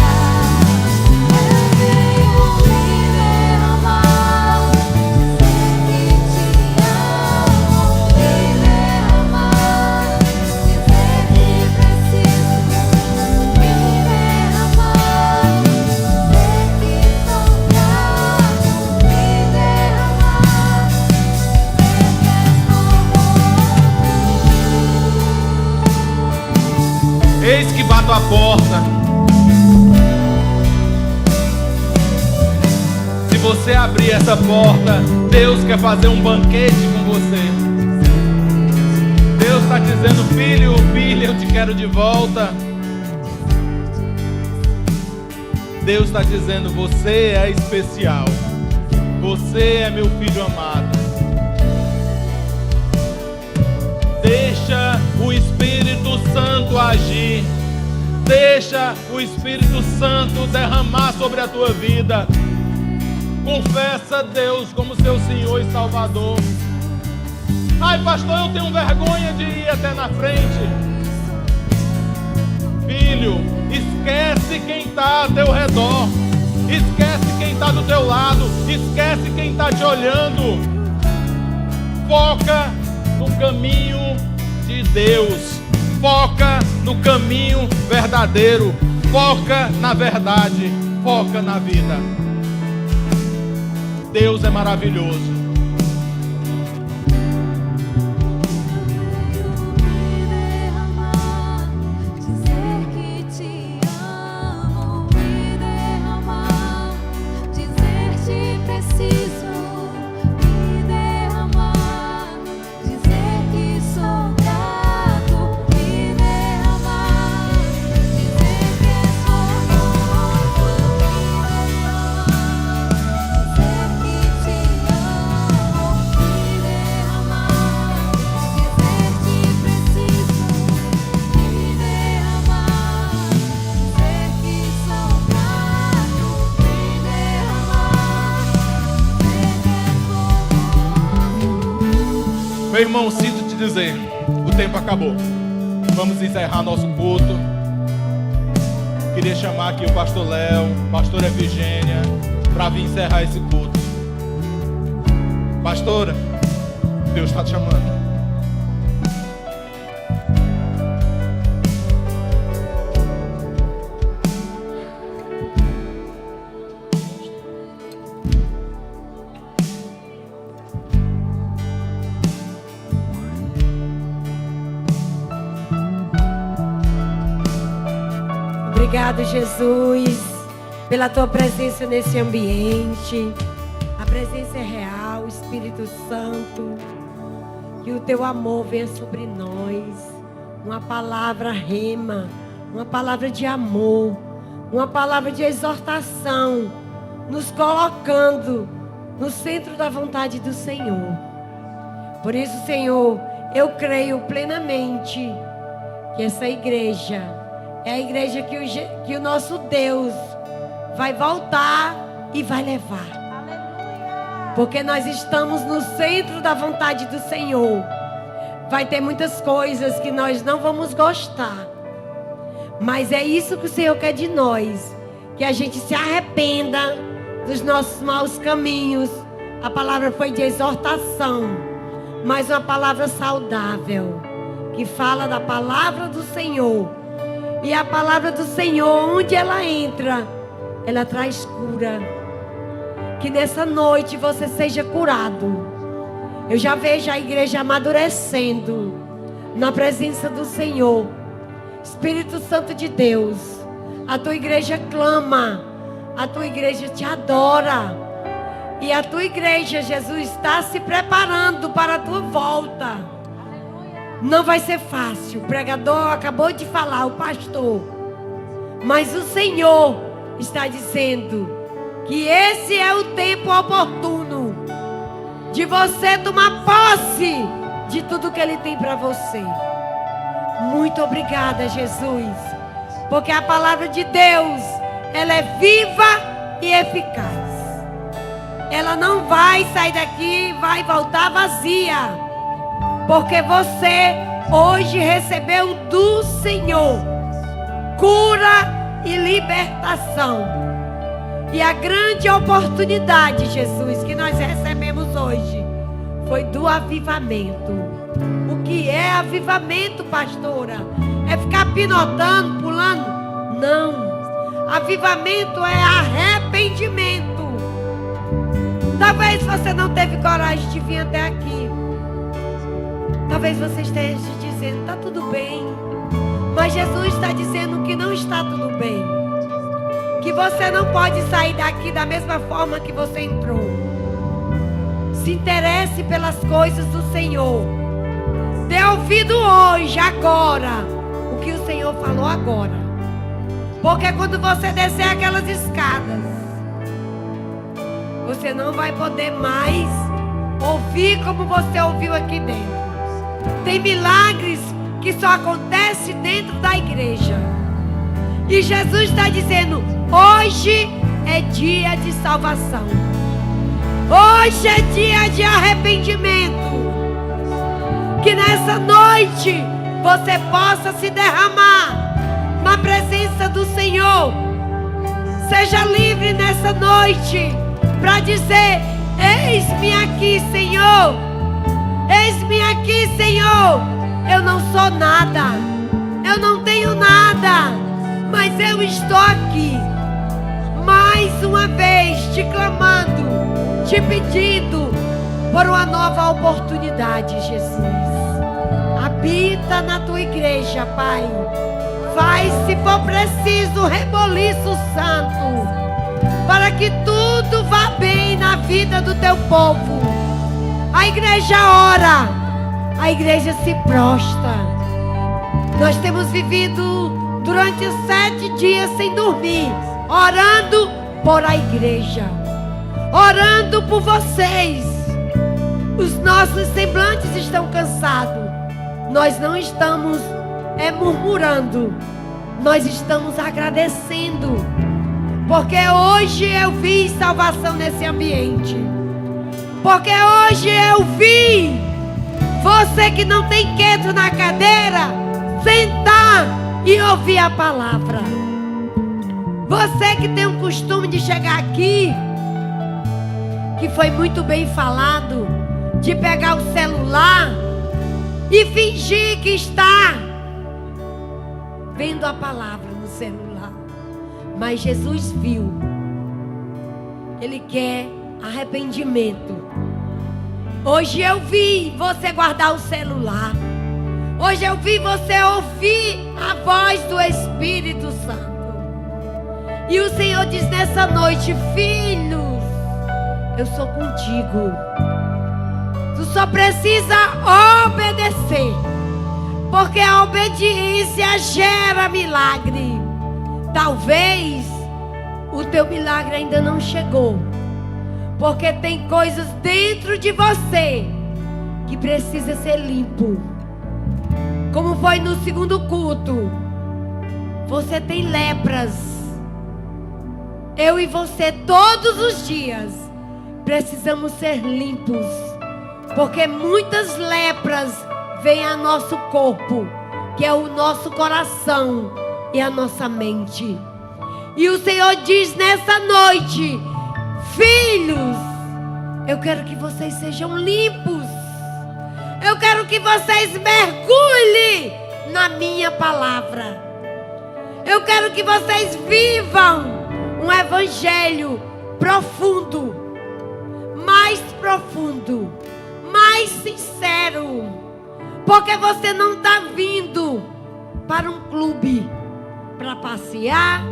venho me derramar, sei que te amo, me derramar, dizer que preciso me derramar, sei que sou fraco, me derramar, Eis que bato a porta. Se você abrir essa porta, Deus quer fazer um banquete com você. Deus está dizendo: filho, filha, eu te quero de volta. Deus está dizendo: você é especial. Você é meu filho amado. Deixa o Espírito Santo agir. Deixa o Espírito Santo derramar sobre a tua vida. Confessa a Deus como seu Senhor e Salvador. Ai, pastor, eu tenho vergonha de ir até na frente. Filho, esquece quem está ao teu redor. Esquece quem está do teu lado. Esquece quem está te olhando. Foca no caminho de Deus. Foca no caminho verdadeiro. Foca na verdade. Foca na vida. Deus é maravilhoso. me derramar, dizer que te amo, me derramar, dizer que preciso me derramar, dizer que sou grato, me derramar, dizer que sou novo, me derramar, dizer que te amo, me derramar, dizer que preciso me derramar, dizer que sou grato, me derramar, dizer que Meu irmão, sinto te dizer, o tempo acabou. Vamos encerrar nosso culto. Queria chamar aqui o pastor Léo, pastora Efigênia, para vir encerrar esse culto. Pastora, Deus está te chamando. Obrigado, Jesus, pela tua presença nesse ambiente. A presença é real, Espírito Santo. Que o teu amor venha sobre nós. Uma palavra rema, uma palavra de amor, uma palavra de exortação, nos colocando no centro da vontade do Senhor. Por isso, Senhor, eu creio plenamente que essa igreja é a igreja que o nosso Deus vai voltar e vai levar. Porque nós estamos no centro da vontade do Senhor. Vai ter muitas coisas que nós não vamos gostar. Mas é isso que o Senhor quer de nós. Que a gente se arrependa dos nossos maus caminhos. A palavra foi de exortação, mas uma palavra saudável, que fala da palavra do Senhor. E a palavra do Senhor, onde ela entra, ela traz cura. Que nessa noite você seja curado. Eu já vejo a igreja amadurecendo na presença do Senhor. Espírito Santo de Deus, a tua igreja clama, a tua igreja te adora. E a tua igreja, Jesus, está se preparando para a tua volta. Não vai ser fácil. O pregador acabou de falar, o pastor. Mas o Senhor está dizendo que esse é o tempo oportuno de você tomar posse de tudo que Ele tem para você. Muito obrigada, Jesus. Porque a palavra de Deus, ela é viva e eficaz. Ela não vai sair daqui e vai voltar vazia. Porque você hoje recebeu do Senhor cura e libertação. E a grande oportunidade, Jesus, que nós recebemos hoje foi do avivamento. O que é avivamento, pastora? É ficar pinotando, pulando? Não. Avivamento é arrependimento. Talvez você não teve coragem de vir até aqui. Talvez você esteja dizendo, está tudo bem. Mas Jesus está dizendo que não está tudo bem. Que você não pode sair daqui da mesma forma que você entrou. Se interesse pelas coisas do Senhor. Dê ouvido hoje, agora, o que o Senhor falou agora. Porque quando você descer aquelas escadas, você não vai poder mais ouvir como você ouviu aqui dentro. Tem milagres que só acontecem dentro da igreja. E Jesus está dizendo, hoje é dia de salvação. Hoje é dia de arrependimento. Que nessa noite você possa se derramar na presença do Senhor. Seja livre nessa noite para dizer, eis-me aqui, Senhor. Eis-me aqui, Senhor. Eu não sou nada. Eu não tenho nada. Mas eu estou aqui. Mais uma vez te clamando, te pedindo por uma nova oportunidade, Jesus. Habita na tua igreja, Pai. Faz, se for preciso, reboliço santo, para que tudo vá bem na vida do teu povo. A igreja ora, a igreja se prostra. Nós temos vivido durante 7 dias sem dormir, orando por a igreja, orando por vocês. Os nossos semblantes estão cansados. Nós não estamos murmurando, nós estamos agradecendo. Porque hoje eu vi salvação nesse ambiente. Porque hoje eu vi você que não tem quieto na cadeira, sentar e ouvir a palavra. Você que tem um costume de chegar aqui, que foi muito bem falado, de pegar o celular e fingir que está vendo a palavra no celular. Mas Jesus viu. Ele quer arrependimento. Hoje eu vi você guardar o celular. Hoje eu vi você ouvir a voz do Espírito Santo. E o Senhor diz nessa noite, filhos, eu sou contigo. Tu só precisa obedecer. Porque a obediência gera milagre. Talvez o teu milagre ainda não chegou. Porque tem coisas dentro de você que precisa ser limpo. Como foi no segundo culto. Você tem lepras. Eu e você todos os dias precisamos ser limpos, porque muitas lepras vêm a nosso corpo, que é o nosso coração e a nossa mente. E o Senhor diz nessa noite: filhos, eu quero que vocês sejam limpos. Eu quero que vocês mergulhem na minha palavra. Eu quero que vocês vivam um evangelho profundo, mais profundo, mais sincero. Porque você não está vindo para um clube para passear,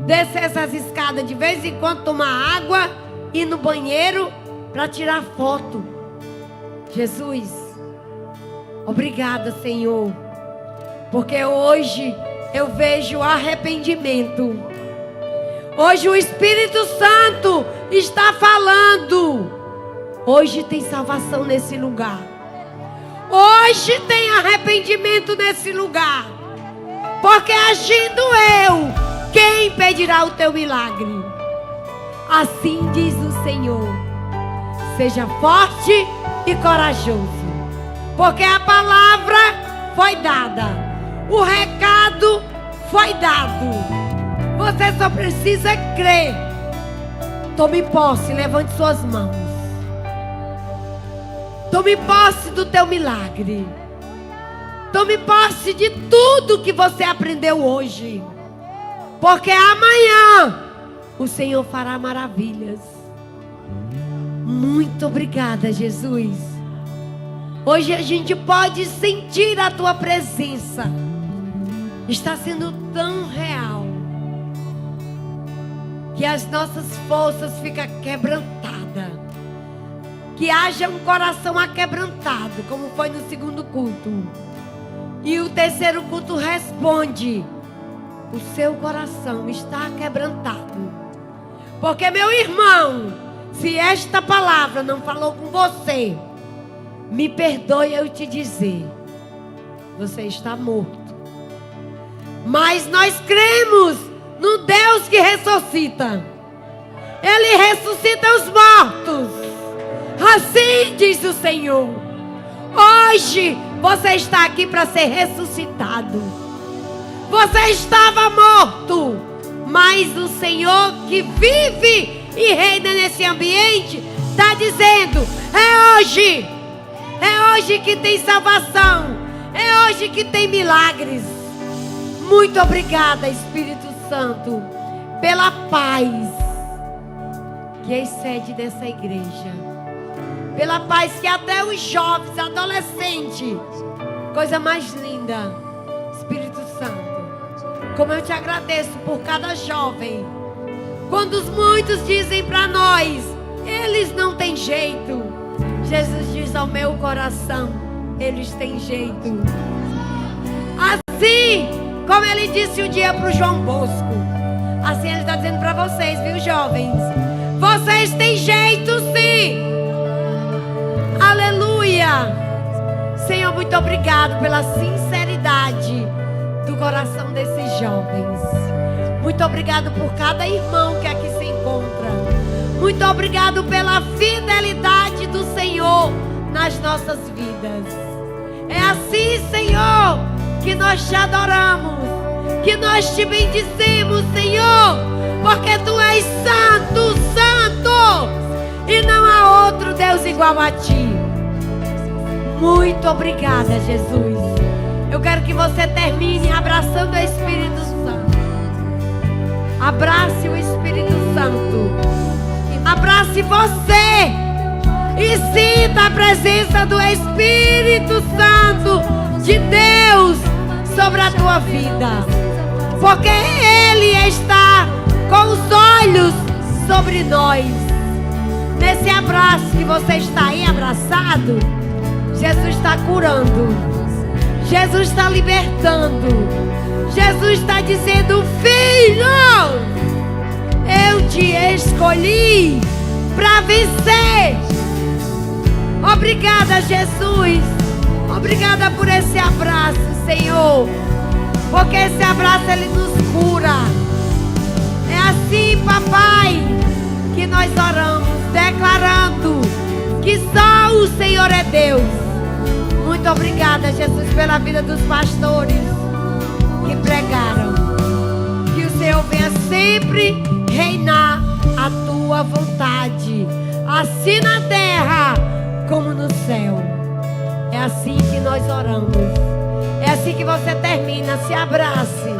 descer essas escadas de vez em quando, tomar água, ir no banheiro para tirar foto. Jesus, obrigada, Senhor, porque hoje eu vejo arrependimento. Hoje o Espírito Santo está falando. Hoje tem salvação nesse lugar. Hoje tem arrependimento nesse lugar. Porque agindo eu, quem impedirá o teu milagre? Assim diz o Senhor: seja forte e corajoso, porque a palavra foi dada, o recado foi dado. Você só precisa crer. Tome posse, levante suas mãos. Tome posse do teu milagre. Tome posse de tudo que você aprendeu hoje, porque amanhã o Senhor fará maravilhas. Muito obrigada, Jesus. Hoje a gente pode sentir a tua presença. Está sendo tão real que as nossas forças ficam quebrantadas. Que haja um coração aquebrantado, como foi no segundo culto. E o terceiro culto responde: o seu coração está quebrantado. Porque, meu irmão, se esta palavra não falou com você, me perdoe eu te dizer, você está morto. Mas nós cremos no Deus que ressuscita. Ele ressuscita os mortos. Assim diz o Senhor. Hoje você está aqui para ser ressuscitado. Você estava morto, mas o Senhor que vive e reina nesse ambiente está dizendo: é hoje que tem salvação, é hoje que tem milagres. Muito obrigada, Espírito Santo, pela paz que excede dessa igreja, pela paz que até os jovens, adolescentes, coisa mais linda. Espírito Santo, como eu te agradeço por cada jovem. Quando os muitos dizem para nós, eles não têm jeito, Jesus diz ao meu coração: eles têm jeito. Assim como ele disse um dia para o João Bosco, assim ele está dizendo para vocês, viu, jovens? Vocês têm jeito, sim. Aleluia. Senhor, muito obrigado pela sinceridade do coração desses jovens. Muito obrigado por cada irmão que aqui se encontra. Muito obrigado pela fidelidade do Senhor nas nossas vidas. É assim, Senhor, que nós te adoramos, que nós te bendizemos, Senhor, porque tu és santo, santo, e não há outro Deus igual a ti. Muito obrigada, Jesus. Eu quero que você termine abraçando o Espírito Santo. Abrace o Espírito Santo. Abrace você e sinta a presença do Espírito Santo de Deus sobre a tua vida, porque Ele está com os olhos sobre nós. Nesse abraço que você está aí abraçado, Jesus está curando, Jesus está libertando, Jesus está dizendo: filho, eu te escolhi para vencer. Obrigada, Jesus. Obrigada por esse abraço, Senhor, porque esse abraço ele nos cura. É assim, papai, que nós oramos, declaramos Senhor é Deus. Muito obrigada, Jesus, pela vida dos pastores que pregaram. Que o Senhor venha sempre reinar a tua vontade, assim na terra como no céu. É assim que nós oramos. É assim que você termina. Se abrace,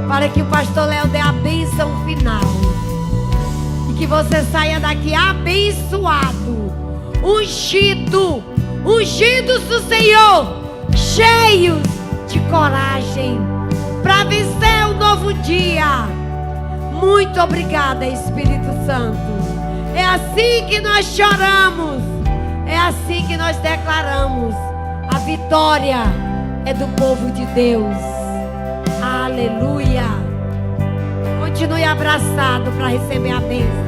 para que o pastor Léo dê a bênção final. E que você saia daqui abençoado, ungido, ungidos do Senhor, cheios de coragem para vencer o novo dia. Muito obrigada, Espírito Santo. É assim que nós choramos. É assim que nós declaramos: a vitória é do povo de Deus. Aleluia. Continue abraçado para receber a bênção.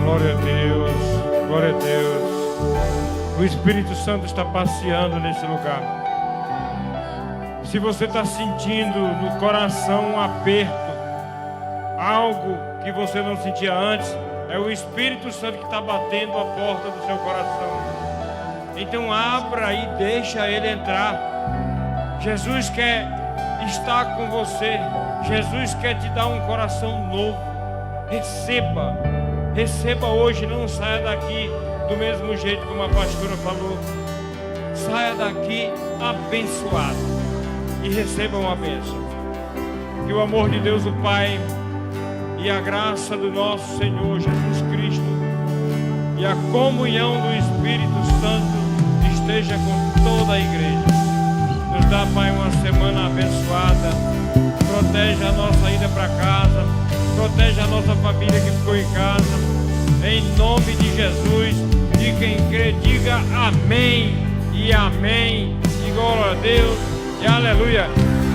Glória a Deus, glória a Deus. O Espírito Santo está passeando nesse lugar. Se você está sentindo no coração um aperto, algo que você não sentia antes, é o Espírito Santo que está batendo a porta do seu coração. Então abra e deixa Ele entrar. Jesus quer estar com você. Jesus quer te dar um coração novo. Receba, receba hoje. Não saia daqui do mesmo jeito como a pastora falou. Saia daqui abençoado e receba uma bênção. Que o amor de Deus o Pai e a graça do nosso Senhor Jesus Cristo e a comunhão do Espírito Santo esteja com toda a igreja. Nos dá, Pai, uma semana abençoada. Protege a nossa ida para casa. Protege a nossa família que ficou em casa. Em nome de Jesus. E quem crê, diga amém e amém. E glória a Deus e aleluia.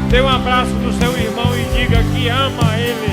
Dê um abraço do seu irmão e diga que ama ele.